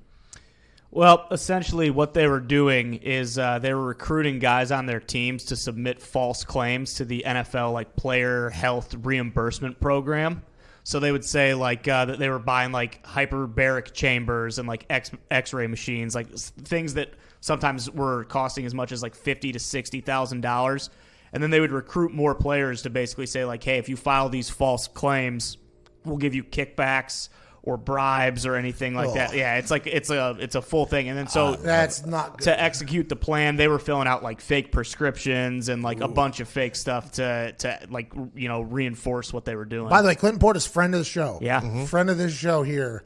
Well, essentially what they were doing is they were recruiting guys on their teams to submit false claims to the NFL like player health reimbursement program. So they would say like that they were buying like hyperbaric chambers and like X-ray machines, like things that sometimes were costing as much as like $50,000 to $60,000. And then they would recruit more players to basically say like, hey, if you file these false claims, we'll give you kickbacks or bribes or anything like that. Yeah, it's like it's a full thing. And then so that's not good. To execute the plan, they were filling out like fake prescriptions and like a bunch of fake stuff to like reinforce what they were doing. By the way, Clinton Portis, friend of the show. Yeah. Friend of this show here.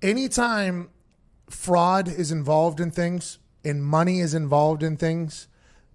Anytime fraud is involved in things and money is involved in things,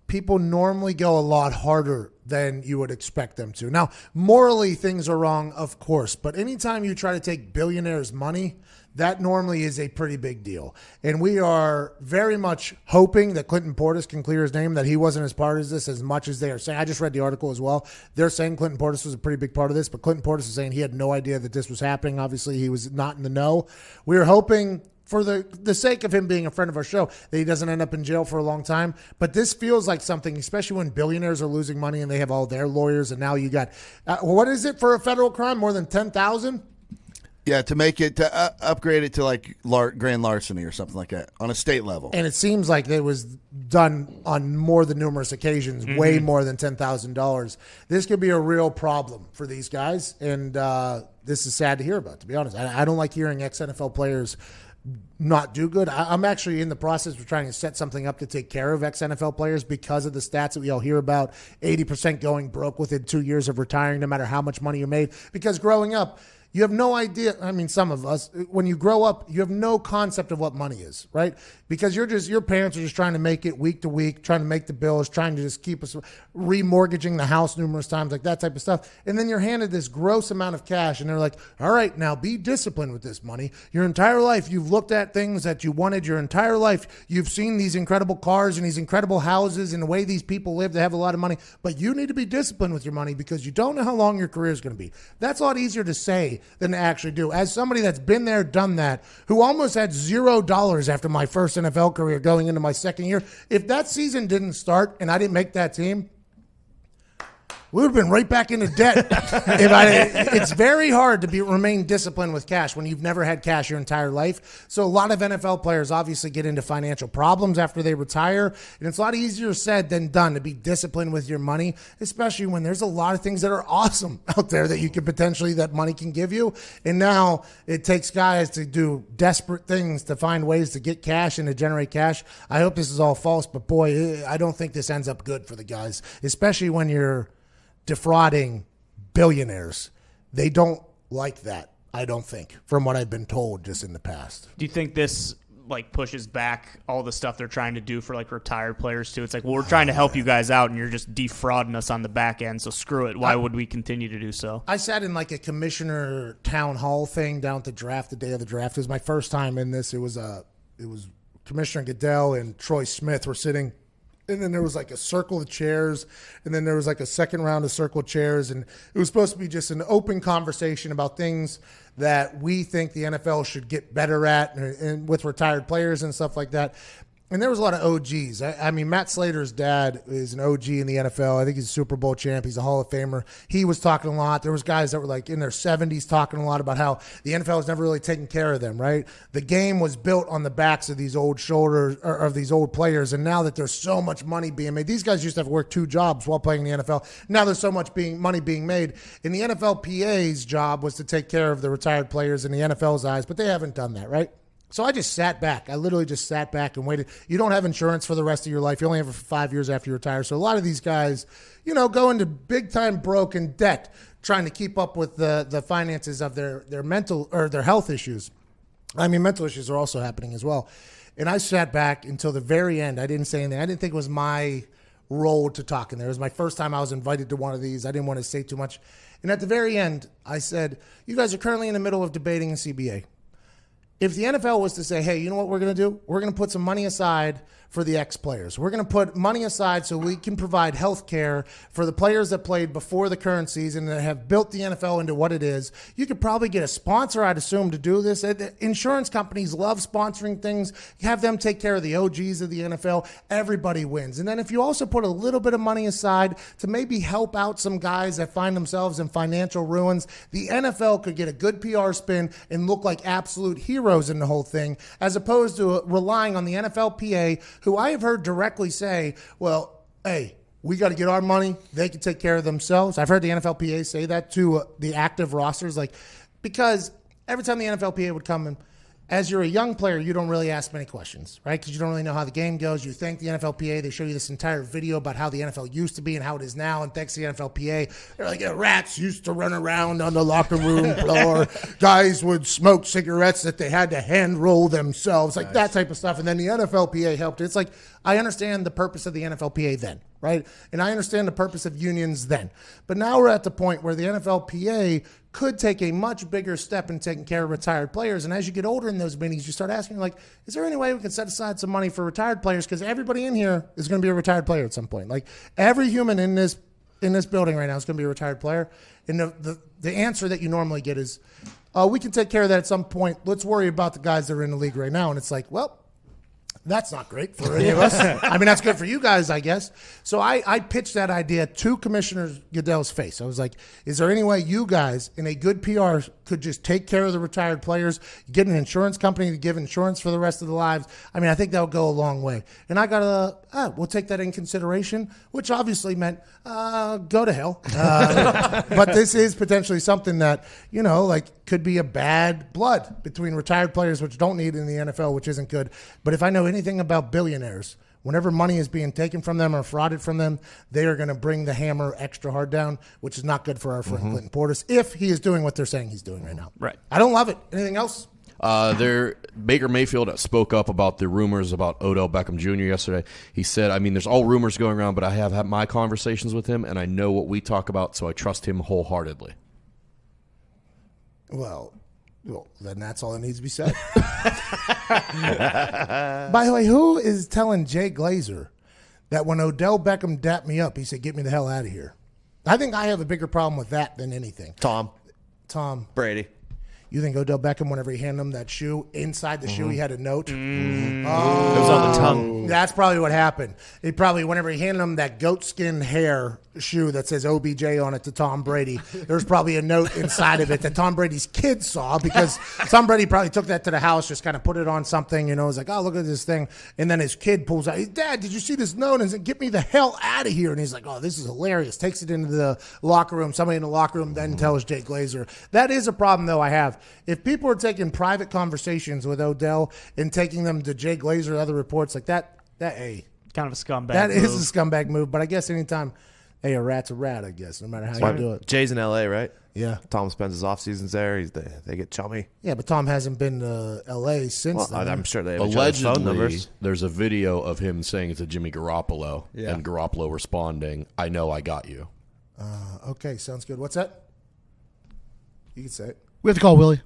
people normally go a lot harder than you would expect them to. Now, morally, things are wrong, of course, but anytime you try to take billionaires' money, that normally is a pretty big deal. And we are very much hoping that Clinton Portis can clear his name, that he wasn't as part of this as much as they are saying. I just read the article as well. They're saying Clinton Portis was a pretty big part of this, but Clinton Portis is saying he had no idea that this was happening. Obviously, he was not in the know. We are hoping, for the sake of him being a friend of our show, that he doesn't end up in jail for a long time. But this feels like something, especially when billionaires are losing money and they have all their lawyers, and now you got, what is it for a federal crime? More than 10,000? Yeah, to make it, to upgrade it to like grand larceny or something like that on a state level. And it seems like it was done on more than numerous occasions, way more than $10,000. This could be a real problem for these guys, and this is sad to hear about, to be honest. I don't like hearing ex-NFL players not do good. I'm actually in the process of trying to set something up to take care of ex-NFL players because of the stats that we all hear about, 80% going broke within 2 years of retiring, no matter how much money you made. Because growing up, you have no idea. I mean, some of us, when you grow up, you have no concept of what money is, right? Because your parents are just trying to make it week to week, trying to make the bills, trying to just keep us remortgaging the house numerous times, like that type of stuff. And then you're handed this gross amount of cash, and they're like, all right, now be disciplined with this money. Your entire life, you've looked at things that you wanted your entire life. You've seen these incredible cars and these incredible houses and the way these people live. They have a lot of money, but you need to be disciplined with your money because you don't know how long your career is going to be. That's a lot easier to say than to actually do. As somebody that's been there, done that, who almost had $0 after my first NFL career going into my second year, if that season didn't start and I didn't make that team, we would have been right back into debt. It's very hard to remain disciplined with cash when you've never had cash your entire life. So a lot of NFL players obviously get into financial problems after they retire, and it's a lot easier said than done to be disciplined with your money, especially when there's a lot of things that are awesome out there that you could potentially, that money can give you. And now it takes guys to do desperate things to find ways to get cash and to generate cash. I hope this is all false, but boy, I don't think this ends up good for the guys, especially when you're defrauding billionaires. They don't like that, I don't think, from what I've been told just in the past. Do you think this like pushes back all the stuff they're trying to do for like retired players too? It's like, well, we're trying to help you guys out and you're just defrauding us on the back end, so screw it. Why would we continue to do so? I sat in like a commissioner town hall thing down at the draft, the day of the draft. It was my first time in this. It was Commissioner Goodell and Troy Smith were sitting. And then there was like a circle of chairs, and then there was like a second round of circle chairs, and it was supposed to be just an open conversation about things that we think the NFL should get better at, and with retired players and stuff like that. And there was a lot of OGs. I mean, Matt Slater's dad is an OG in the NFL. I think he's a Super Bowl champ. He's a Hall of Famer. He was talking a lot. There was guys that were like in their 70s talking a lot about how the NFL has never really taken care of them, right? The game was built on the backs of these old shoulders, or of these old players, and now that there's so much money being made, these guys used to have to work 2 jobs while playing in the NFL. Now there's so much money being made. And the NFLPA's job was to take care of the retired players in the NFL's eyes, but they haven't done that, right? So I just sat back. I literally just sat back and waited. You don't have insurance for the rest of your life. You only have it for 5 years after you retire. So a lot of these guys, go into big-time broken debt trying to keep up with the finances of their mental or their health issues. I mean, mental issues are also happening as well. And I sat back until the very end. I didn't say anything. I didn't think it was my role to talk in there. It was my first time I was invited to one of these. I didn't want to say too much. And at the very end, I said, you guys are currently in the middle of debating a CBA. if the NFL was to say, hey, you know what we're going to do? We're going to put some money aside for the ex-players. We're going to put money aside so we can provide health care for the players that played before the current season that have built the NFL into what it is. You could probably get a sponsor, I'd assume, to do this. Insurance companies love sponsoring things. Have them take care of the OGs of the NFL. Everybody wins. And then if you also put a little bit of money aside to maybe help out some guys that find themselves in financial ruins, the NFL could get a good PR spin and look like absolute heroes in the whole thing, as opposed to relying on the NFLPA, who I have heard directly say, well, hey, we got to get our money. They can take care of themselves. I've heard the NFLPA say that to the active rosters, because every time the NFLPA would come in, as you're a young player, you don't really ask many questions, right? Because you don't really know how the game goes. You thank the NFLPA. They show you this entire video about how the NFL used to be and how it is now. And thanks to the NFLPA, they're like, yeah, rats used to run around on the locker room floor. Guys would smoke cigarettes that they had to hand roll themselves, that type of stuff. And then the NFLPA helped. It's like, I understand the purpose of the NFLPA then, right? And I understand the purpose of unions then. But now we're at the point where the NFLPA could take a much bigger step in taking care of retired players. And as you get older in those meetings, you start asking, is there any way we can set aside some money for retired players? Because everybody in here is going to be a retired player at some point. Every human in this building right now is going to be a retired player. And the answer that you normally get is, we can take care of that at some point. Let's worry about the guys that are in the league right now. And it's like, well, that's not great for any of us. I mean, that's good for you guys, I guess. So I pitched that idea to Commissioner Goodell's face. I was like, is there any way you guys in a good PR could just take care of the retired players, get an insurance company to give insurance for the rest of the lives? I mean, I think that would go a long way. And I got we'll take that in consideration, which obviously meant go to hell. But this is potentially something that, could be a bad blood between retired players, which don't need in the NFL, which isn't good. But if I know anything about billionaires, whenever money is being taken from them or frauded from them, they are going to bring the hammer extra hard down, which is not good for our friend Clinton Portis if he is doing what they're saying he's doing right now. Right. I don't love it. Anything else? Baker Mayfield spoke up about the rumors about Odell Beckham Jr. yesterday. He said, there's all rumors going around, but I have had my conversations with him, and I know what we talk about, so I trust him wholeheartedly. Well, then that's all that needs to be said. By the way, who is telling Jay Glazer that when Odell Beckham dapped me up, he said, get me the hell out of here? I think I have a bigger problem with that than anything. Tom Brady. You think Odell Beckham, whenever he handed him that shoe, inside the shoe he had a note? It was on the tongue. That's probably what happened. He probably, whenever he handed him that goatskin hair shoe that says OBJ on it to Tom Brady, there's probably a note inside of it that Tom Brady's kid saw, because Tom Brady probably took that to the house, just kind of put it on something, was like, oh, look at this thing. And then his kid pulls out, Dad, did you see this note? And said, get me the hell out of here. And he's like, oh, this is hilarious. Takes it into the locker room. Somebody in the locker room then tells Jay Glazer. That is a problem, though, I have. If people are taking private conversations with Odell and taking them to Jay Glazer or other reports like that, hey. Kind of a scumbag That move. is a scumbag move, but I guess anytime, hey, a rat's a rat, I guess, no matter how you do it. Jay's in L.A., right? Yeah. Tom spends his off seasons there. They get chummy. Yeah, but Tom hasn't been to L.A. since then. I'm sure they have each other's phone Allegedly, numbers. there's a video of him saying it to Jimmy Garoppolo, and Garoppolo responding, I know I got you. Okay, sounds good. What's that? You can say it. We have to call Willie.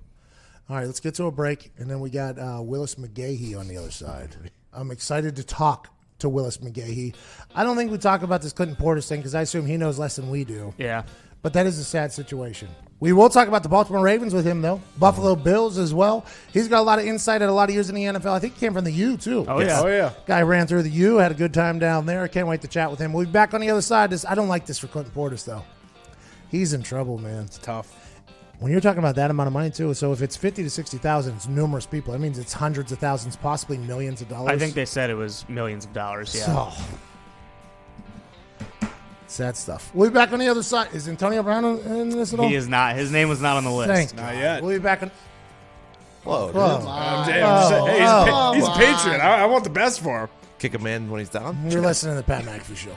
All right, let's get to a break, and then we got Willis McGahee on the other side. I'm excited to talk to Willis McGahee. I don't think we talk about this Clinton Portis thing because I assume he knows less than we do. Yeah. But that is a sad situation. We will talk about the Baltimore Ravens with him, though. Buffalo Bills as well. He's got a lot of insight at a lot of years in the NFL. I think he came from the U, too. Oh, yeah. Oh, yeah. Guy ran through the U, had a good time down there. I can't wait to chat with him. We'll be back on the other side. I don't like this for Clinton Portis, though. He's in trouble, man. It's tough. When you're talking about that amount of money, too, so if it's 50 to 60,000, it's numerous people. That means it's hundreds of thousands, possibly millions of dollars. I think they said it was millions of dollars, yeah. So, sad stuff. We'll be back on the other side. Is Antonio Brown in this at all? He is not. His name was not on the list. Thank Not God. yet. We'll be back on. Whoa. He's a patriot. I want the best for him. Kick a man when he's down. You're listening to the Pat McAfee Show.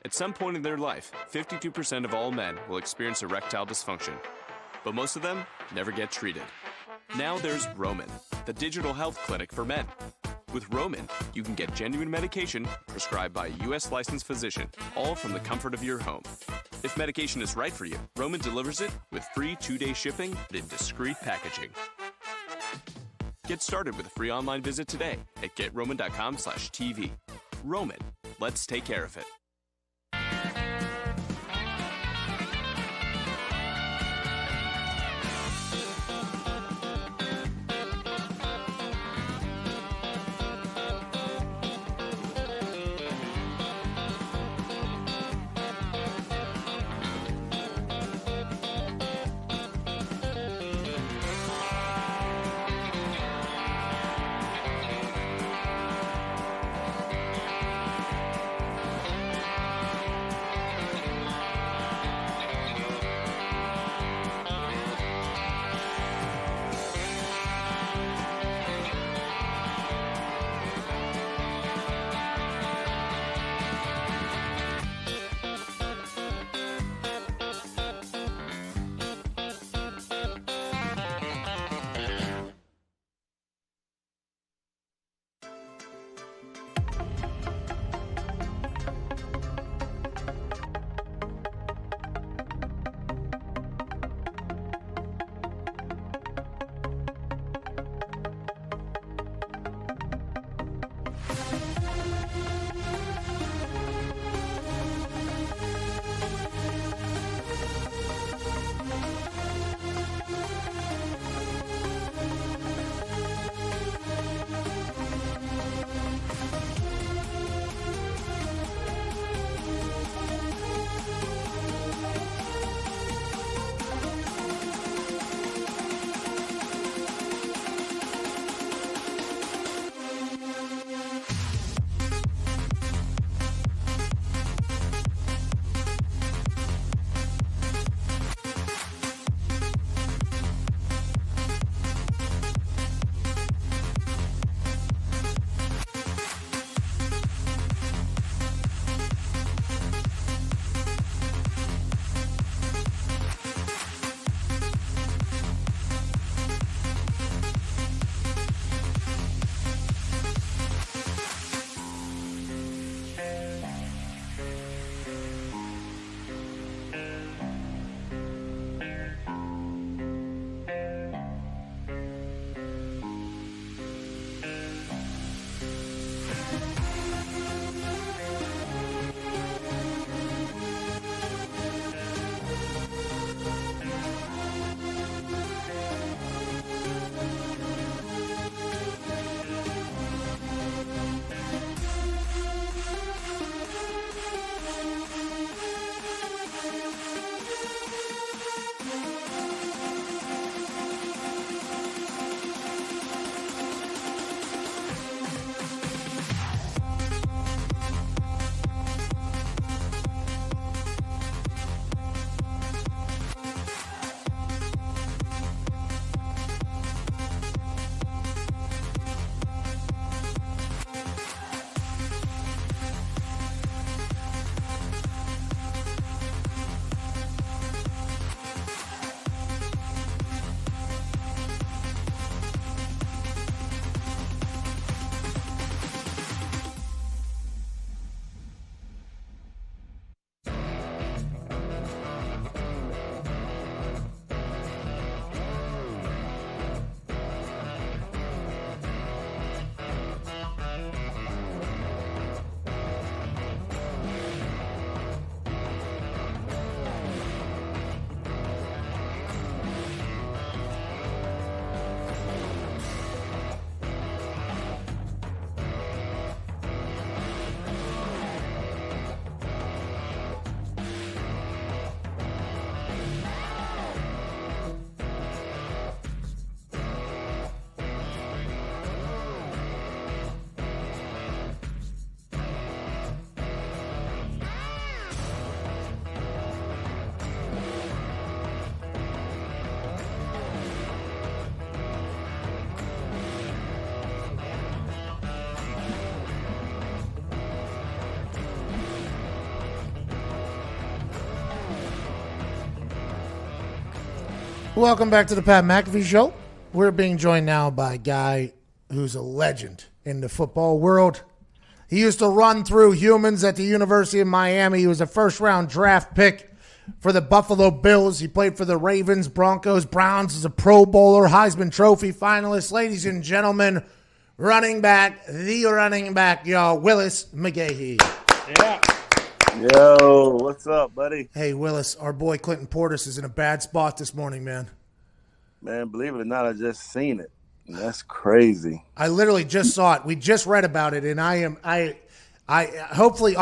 At some point in their life, 52% of all men will experience erectile dysfunction, but most of them never get treated. Now there's Roman, the digital health clinic for men. With Roman, you can get genuine medication prescribed by a U.S. licensed physician, all from the comfort of your home. If medication is right for you, Roman delivers it with free 2-day shipping and in discreet packaging. Get started with a free online visit today at GetRoman.com/TV. Roman, let's take care of it. Welcome back to the Pat McAfee Show. We're being joined now by a guy who's a legend in the football world. He used to run through humans at the University of Miami. He was a first-round draft pick for the Buffalo Bills. He played for the Ravens, Broncos, Browns as a Pro Bowler, Heisman Trophy finalist. Ladies and gentlemen, the running back, y'all, Willis McGahee. Yeah. Yo, what's up, buddy? Hey, Willis, our boy Clinton Portis is in a bad spot this morning, man. Man, believe it or not, I just seen it. That's crazy. I literally just saw it. We just read about it, and I hopefully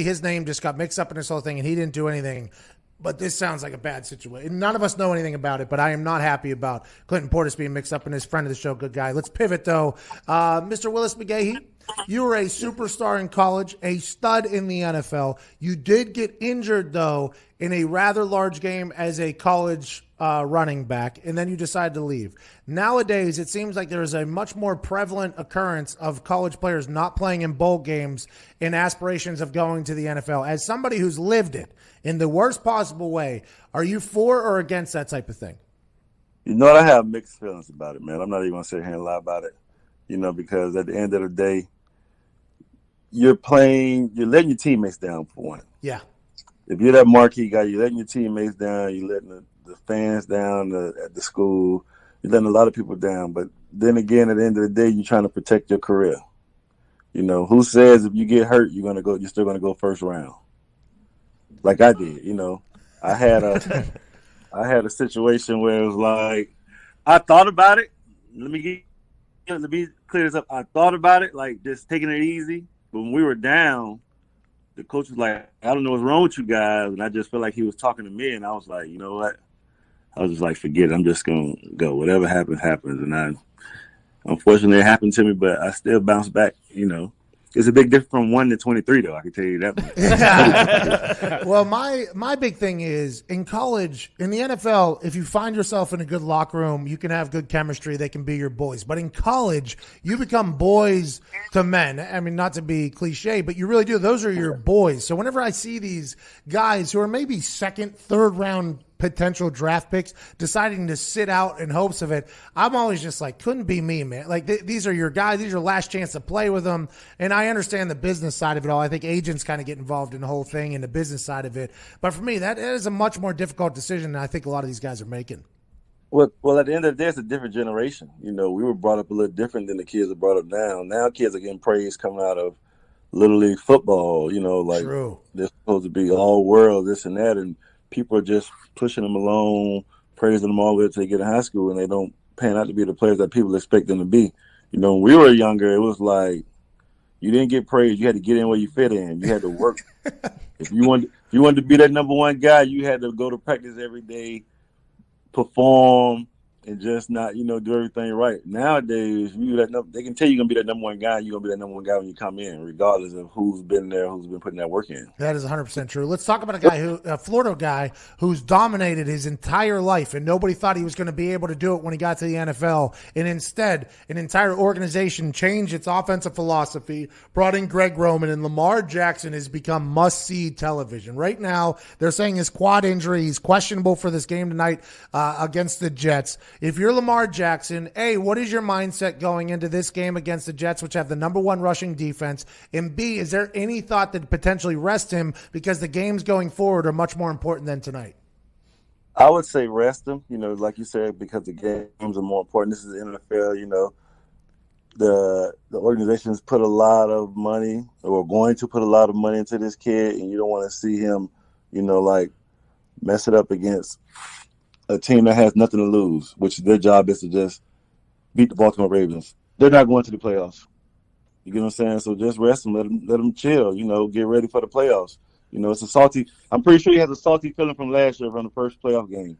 his name just got mixed up in this whole thing, and he didn't do anything. But this sounds like a bad situation. None of us know anything about it, but I am not happy about Clinton Portis being mixed up in his friend of the show, good guy. Let's pivot, though. Mr. Willis McGahee, you were a superstar in college, a stud in the NFL. You did get injured, though, in a rather large game as a college running back, and then you decided to leave. Nowadays, it seems like there is a much more prevalent occurrence of college players not playing in bowl games in aspirations of going to the NFL. As somebody who's lived it in the worst possible way, are you for or against that type of thing? You know what? I have mixed feelings about it, man. I'm not even going to sit here and lie about it, because at the end of the day, you're letting your teammates down for one. Yeah. If you're that marquee guy, you're letting your teammates down, you're letting the fans down at the school, you're letting a lot of people down. But then again, at the end of the day, you're trying to protect your career. Who says if you get hurt, you're still gonna go first round? Like I did, I had a situation where it was like, I thought about it. Let me clear this up. I thought about it, like just taking it easy. But when we were down, the coach was like, I don't know what's wrong with you guys. And I just felt like he was talking to me. And I was like, you know what? I was just like, forget it. I'm just going to go. Whatever happens, happens. And unfortunately, it happened to me, but I still bounced back, It's a big difference from 1 to 23, though. I can tell you that. Well, my big thing is in college, in the NFL, if you find yourself in a good locker room, you can have good chemistry. They can be your boys. But in college, you become boys to men. I mean, not to be cliche, but you really do. Those are your boys. So whenever I see these guys who are maybe second, third round potential draft picks deciding to sit out in hopes of it, I'm always just like, couldn't be me, man. Like these are your guys. These are your last chance to play with them. And I understand the business side of it all. I think agents kind of get involved in the whole thing and the business side of it. But for me, that is a much more difficult decision than I think a lot of these guys are making. Well, at the end of the day, it's a different generation. We were brought up a little different than the kids are brought up now. Now kids are getting praise coming out of Little League football, like True. They're supposed to be all world, this and that. And people are just pushing them along, praising them all the way until they get in high school, and they don't pan out to be the players that people expect them to be. When we were younger, it was like you didn't get praised. You had to get in where you fit in. You had to work. If you wanted to be that number one guy, you had to go to practice every day, perform, and just not, do everything right. Nowadays, they can tell you're going to be that number one guy. You're going to be that number one guy when you come in, regardless of who's been there, who's been putting that work in. That is 100% true. Let's talk about a Florida guy who's dominated his entire life, and nobody thought he was going to be able to do it when he got to the NFL. And instead, an entire organization changed its offensive philosophy, brought in Greg Roman, and Lamar Jackson has become must-see television. Right now, they're saying his quad injury, he's questionable for this game tonight against the Jets. If you're Lamar Jackson, A, what is your mindset going into this game against the Jets, which have the number one rushing defense? And B, is there any thought that potentially rest him because the games going forward are much more important than tonight? I would say rest him, like you said, because the games are more important. This is the NFL, the organizations put a lot of money or are going to put a lot of money into this kid, and you don't want to see him, mess it up against a team that has nothing to lose, which their job is to just beat the Baltimore Ravens. They're not going to the playoffs. You get what I'm saying? So just rest them, let them chill, get ready for the playoffs. It's a salty – I'm pretty sure he has a salty feeling from last year from the first playoff game.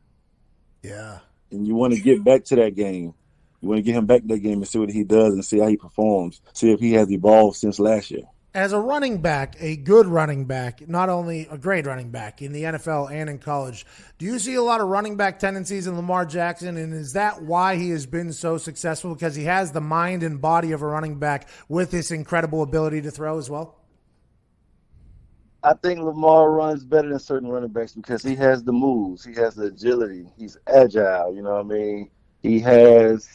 Yeah. And you want to get back to that game. You want to get him back to that game and see what he does and see how he performs, see if he has evolved since last year. As a running back, a good running back, not only a great running back in the NFL and in college, do you see a lot of running back tendencies in Lamar Jackson, and is that why he has been so successful? Because he has the mind and body of a running back with this incredible ability to throw as well? I think Lamar runs better than certain running backs because he has the moves. He has the agility. He's agile, He has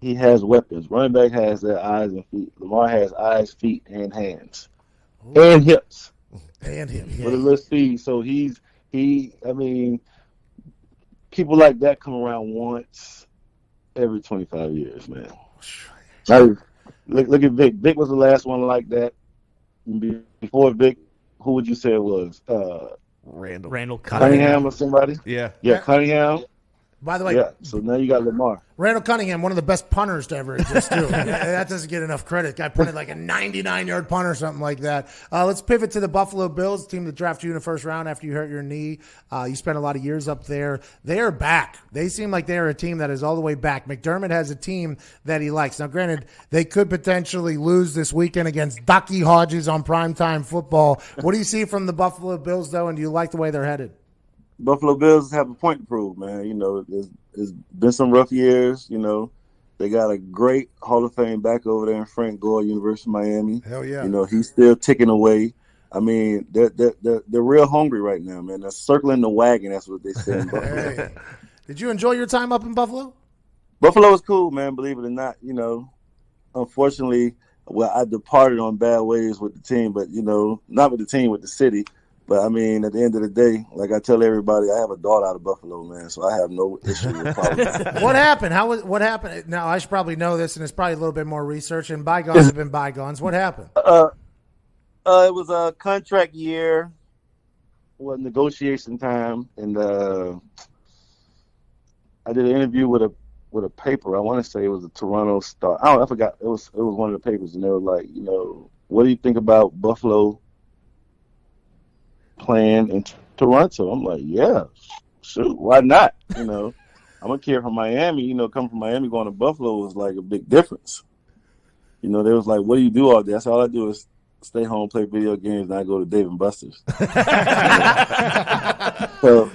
he has weapons. Running back has their eyes and feet. Lamar has eyes, feet, and hands, and hips, and him. with a little speed. So I mean, people like that come around once every 25 years, man. Now, look at Vic. Vic was the last one like that. Before Vic, who would you say it was? Randall Cunningham or somebody? Yeah. Yeah, Cunningham. By the way, yeah. So now you got Lamar. Randall Cunningham, one of the best punters to ever exist, too. That doesn't get enough credit. Guy punted like a 99-yard punt or something like that. Let's pivot to the Buffalo Bills, team that drafted you in the first round after you hurt your knee. You spent a lot of years up there. They are back. They seem like they are a team that is all the way back. McDermott has a team that he likes. Now, granted, they could potentially lose this weekend against Ducky Hodges on primetime football. What do you see from the Buffalo Bills, though, and do you like the way they're headed? Buffalo Bills have a point to prove, man. You know, there's been some rough years. You know, they got a great Hall of Fame back over there in Frank Gore, University of Miami. Hell yeah. You know, he's still ticking away. I mean, they're real hungry right now, man. They're circling the wagon. That's what they say in Buffalo. Hey. Did you enjoy your time up in Buffalo? Buffalo was cool, man. Believe it or not, you know, unfortunately, well, I departed on bad ways with the team, but you know, not with the team, with the city. But, I mean, at the end of the day, like I tell everybody, I have a daughter out of Buffalo, man, so I have no issue with politics. What happened? What happened? Now, I should probably know this, and it's probably a little bit more research, and bygones have been bygones. What happened? It was a contract year, negotiation time, and I did an interview with a paper. I want to say it was the Toronto Star. I forgot. It was one of the papers, and they were like, you know, what do you think about Buffalo playing in Toronto? I'm like, yeah, shoot, why not? You know, I'm a kid from Miami. You know, coming from Miami going to Buffalo was like a big difference. You know, they was like, what do you do all day? I said, all I do is stay home, play video games, and I go to Dave and Buster's. So,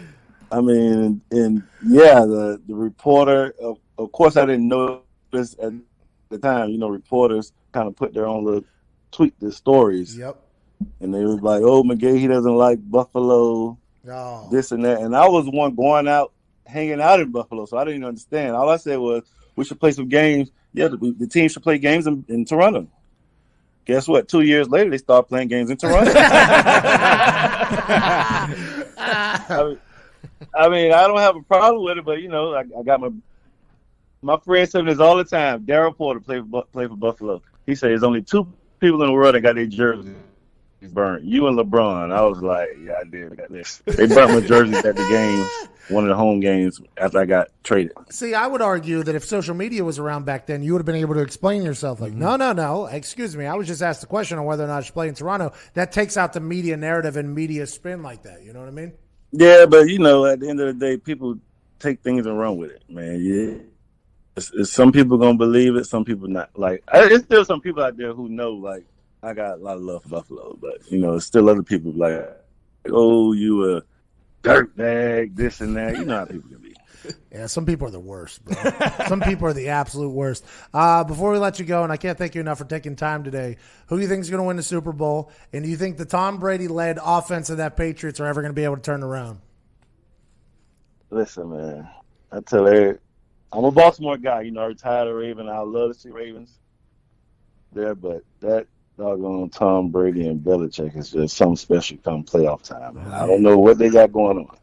I mean, and yeah, the reporter, of course, I didn't know this at the time. You know, reporters kind of put their own little tweak their stories. Yep. And they was like, oh, McGay, he doesn't like Buffalo, this and that. And I was one going out, hanging out in Buffalo, so I didn't even understand. All I said was, we should play some games. Yeah, the team should play games in Toronto. Guess what? 2 years later, they start playing games in Toronto. I mean, I don't have a problem with it, but, you know, I got my friend saying this all the time. Darryl Porter play for Buffalo. He said there's only two people in the world that got their jerseys burned. You and LeBron. I was like, yeah, I did. I got this. They burnt my jerseys at the games, one of the home games, after I got traded. See, I would argue that if social media was around back then, you would have been able to explain yourself. Like, no, excuse me. I was just asked the question on whether or not I should play in Toronto. That takes out the media narrative and media spin like that. You know what I mean? Yeah, but, you know, at the end of the day, people take things and run with it, man. Yeah. Some people going to believe it, some people not. Like, there's still some people out there who know, like, I got a lot of love for Buffalo, but, you know, still other people like, oh, you a dirtbag, this and that. You know how people can be. Yeah, some people are the worst, bro. Some people are the absolute worst. Before we let you go, and I can't thank you enough for taking time today, who do you think is going to win the Super Bowl? And do you think the Tom Brady-led offense of that Patriots are ever going to be able to turn around? Listen, man, I tell you, I'm a Baltimore guy. You know, I retired a Raven. I love to see Ravens there, but that doggone Tom Brady and Belichick is just something special come playoff time. Man. I don't know what they got going on.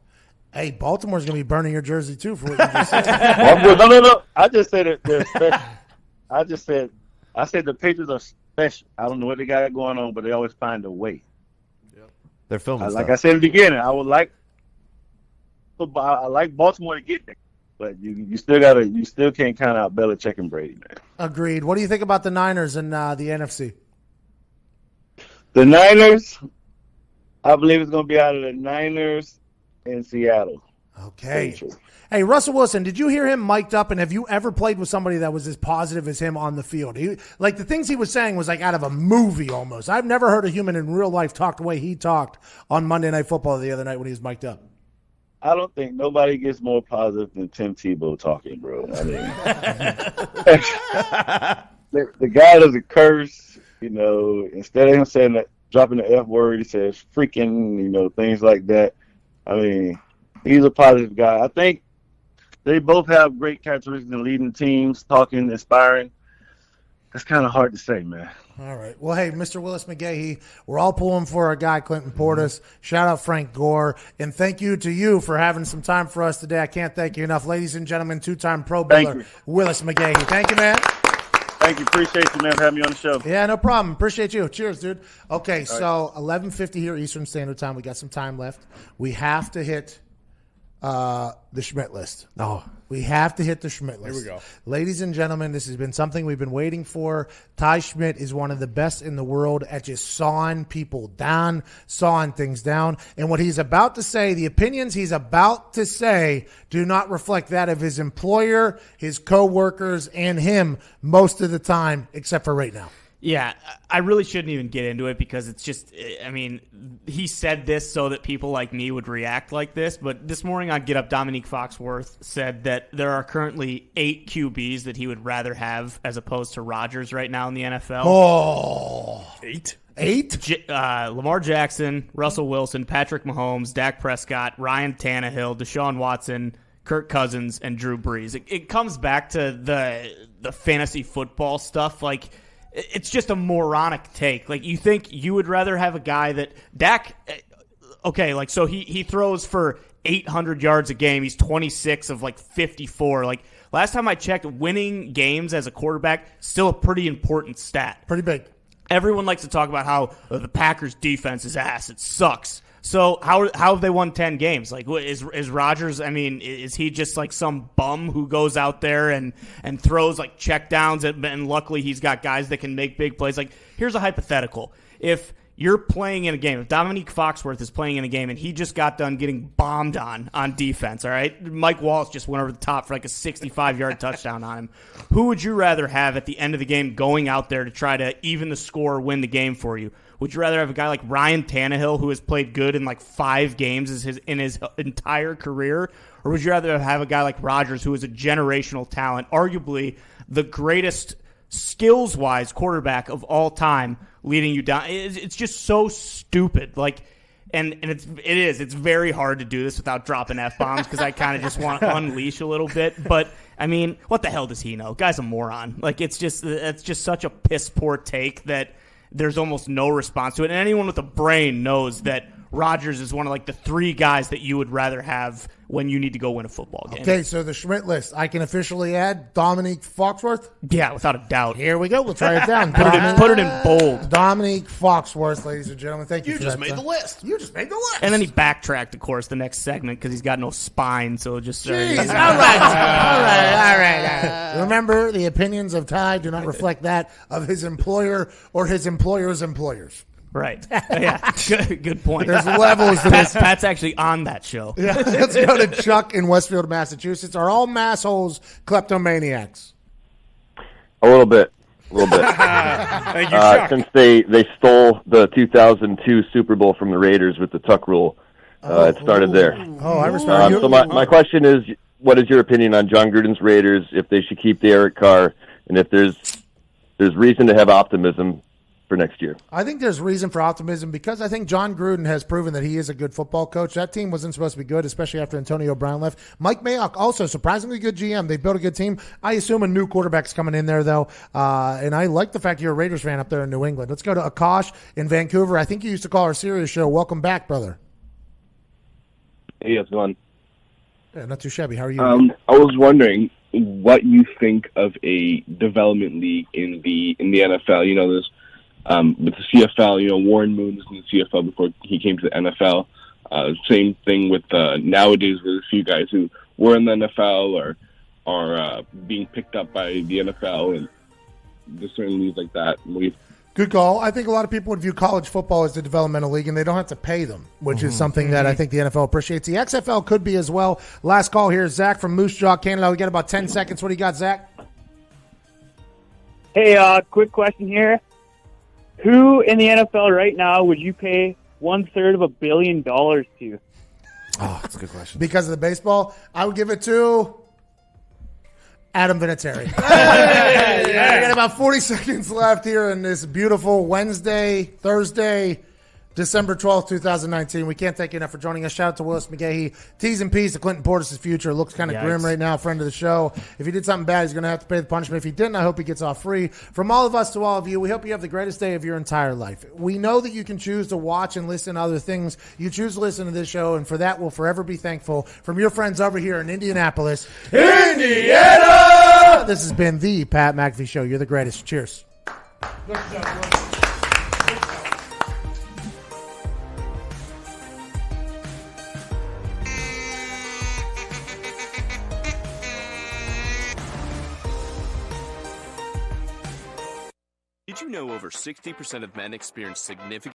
Hey, Baltimore's going to be burning your jersey, too, for what you just said. No. I just said that they're special. I said the Patriots are special. I don't know what they got going on, but they always find a way. Yep. They're filming like I said in the beginning, I like Baltimore to get there. But you still can't count out Belichick and Brady, man. Agreed. What do you think about the Niners and the NFC? The Niners, I believe it's going to be out of the Niners in Seattle. Okay. Hey, Russell Wilson, did you hear him mic'd up, and have you ever played with somebody that was as positive as him on the field? Like, the things he was saying was like out of a movie almost. I've never heard a human in real life talk the way he talked on Monday Night Football the other night when he was mic'd up. I don't think nobody gets more positive than Tim Tebow talking, bro. I mean, the guy doesn't curse, you know. Instead of him saying that, dropping the F word, he says freaking, you know, things like that. I mean, he's a positive guy. I think they both have great characteristics in leading teams, talking, inspiring. That's kind of hard to say, man. All right. Well, hey, Mr. Willis McGahee, we're all pulling for our guy, Clinton Portis. Shout out Frank Gore. And thank you to you for having some time for us today. I can't thank you enough. Ladies and gentlemen, two-time Pro Bowler, Willis McGahee. Thank you, man. Thank you. Appreciate you, man, for having me on the show. Yeah, no problem. Appreciate you. Cheers, dude. Okay, so 11:50 here Eastern Standard Time. We got some time left. We have to hit the Schmidt list. Oh. We have to hit the Schmidt list. Here we go. Ladies and gentlemen, this has been something we've been waiting for. Ty Schmidt is one of the best in the world at just sawing people down, sawing things down. And what he's about to say, the opinions he's about to say, do not reflect that of his employer, his coworkers, and him most of the time, except for right now. Yeah, I really shouldn't even get into it because it's just, I mean, he said this so that people like me would react like this, but this morning on Get Up, Dominique Foxworth said that there are currently 8 QBs that he would rather have as opposed to Rodgers right now in the NFL. Oh. 8? 8? Lamar Jackson, Russell Wilson, Patrick Mahomes, Dak Prescott, Ryan Tannehill, Deshaun Watson, Kirk Cousins, and Drew Brees. It comes back to the fantasy football stuff, like, it's just a moronic take. Like, you think you would rather have a guy that Dak, okay, like, so he throws for 800 yards a game. He's 26 of like 54. Like, last time I checked, winning games as a quarterback, still a pretty important stat. Pretty big. Everyone likes to talk about how the Packers defense is ass. It sucks. So how have they won 10 games? Like, is Rodgers, I mean, is he just like some bum who goes out there and throws like checkdowns and luckily he's got guys that can make big plays? Like, here's a hypothetical. If you're playing in a game, if Dominique Foxworth is playing in a game and he just got done getting bombed on defense, all right? Mike Wallace just went over the top for like a 65-yard touchdown on him. Who would you rather have at the end of the game going out there to try to even the score or win the game for you? Would you rather have a guy like Ryan Tannehill, who has played good in like 5 games in his entire career? Or would you rather have a guy like Rodgers, who is a generational talent, arguably the greatest skills-wise quarterback of all time, leading you down? It's just so stupid. Like, and it's very hard to do this without dropping F-bombs because I kind of just want to unleash a little bit. But, I mean, what the hell does he know? Guy's a moron. Like, it's just such a piss-poor take that there's almost no response to it. And anyone with a brain knows that Rodgers is one of like the 3 guys that you would rather have when you need to go win a football game. Okay, so the Schmidt list. I can officially add Dominique Foxworth? Yeah, without a doubt. Here we go. We'll try it down. Put it in bold. Dominique Foxworth, ladies and gentlemen. Thank you for just that. made the list. You just made the list. And then he backtracked, of course, the next segment because he's got no spine. So just Jeez, all right. Remember, the opinions of Ty do not reflect that of his employer or his employer's employers. Right. Yeah. Good point. There's levels to this. Pat's actually on that show. Yeah. Let's go to Chuck in Westfield, Massachusetts. Are all massholes kleptomaniacs? A little bit. Thank you, Chuck. Since they stole the 2002 Super Bowl from the Raiders with the tuck rule, it started there. Oh, I respect you. So my question is, what is your opinion on John Gruden's Raiders, if they should keep Derek Carr, and if there's reason to have optimism for next year? I think there's reason for optimism because I think John Gruden has proven that he is a good football coach. That team wasn't supposed to be good, especially after Antonio Brown left. Mike Mayock, also surprisingly good GM. They built a good team. I assume a new quarterback's coming in there, though. And I like the fact you're a Raiders fan up there in New England. Let's go to Akash in Vancouver. I think you used to call our Sirius show. Welcome back, brother. Hey, how's it going? Yeah, not too shabby. How are you? I was wondering what you think of a development league in the NFL. You know, there's with the CFL, Warren Moon was in the CFL before he came to the NFL. Same thing with nowadays with a few guys who were in the NFL or are being picked up by the NFL, and there's certain leagues like that. Good call. I think a lot of people would view college football as a developmental league, and they don't have to pay them, which is something that I think the NFL appreciates. The XFL could be as well. Last call here is Zach from Moose Jaw, Canada. We got about 10 seconds. What do you got, Zach? Hey, quick question here. Who in the NFL right now would you pay $1/3 of $1 billion to? Oh, that's a good question. Because of the baseball, I would give it to Adam Vinatieri. We got about 40 seconds left here in this beautiful Thursday, December 12th, 2019. We can't thank you enough for joining us. Shout out to Willis McGahee. T's and P's to Clinton Portis' future. Looks kind of Yikes. grim right now, friend of the show. If he did something bad, he's going to have to pay the punishment. If he didn't, I hope he gets off free. From all of us to all of you, we hope you have the greatest day of your entire life. We know that you can choose to watch and listen to other things. You choose to listen to this show, and for that, we'll forever be thankful. From your friends over here in Indianapolis, Indiana! This has been the Pat McAfee Show. You're the greatest. Cheers. Good job, Did you know over 60% of men experience significant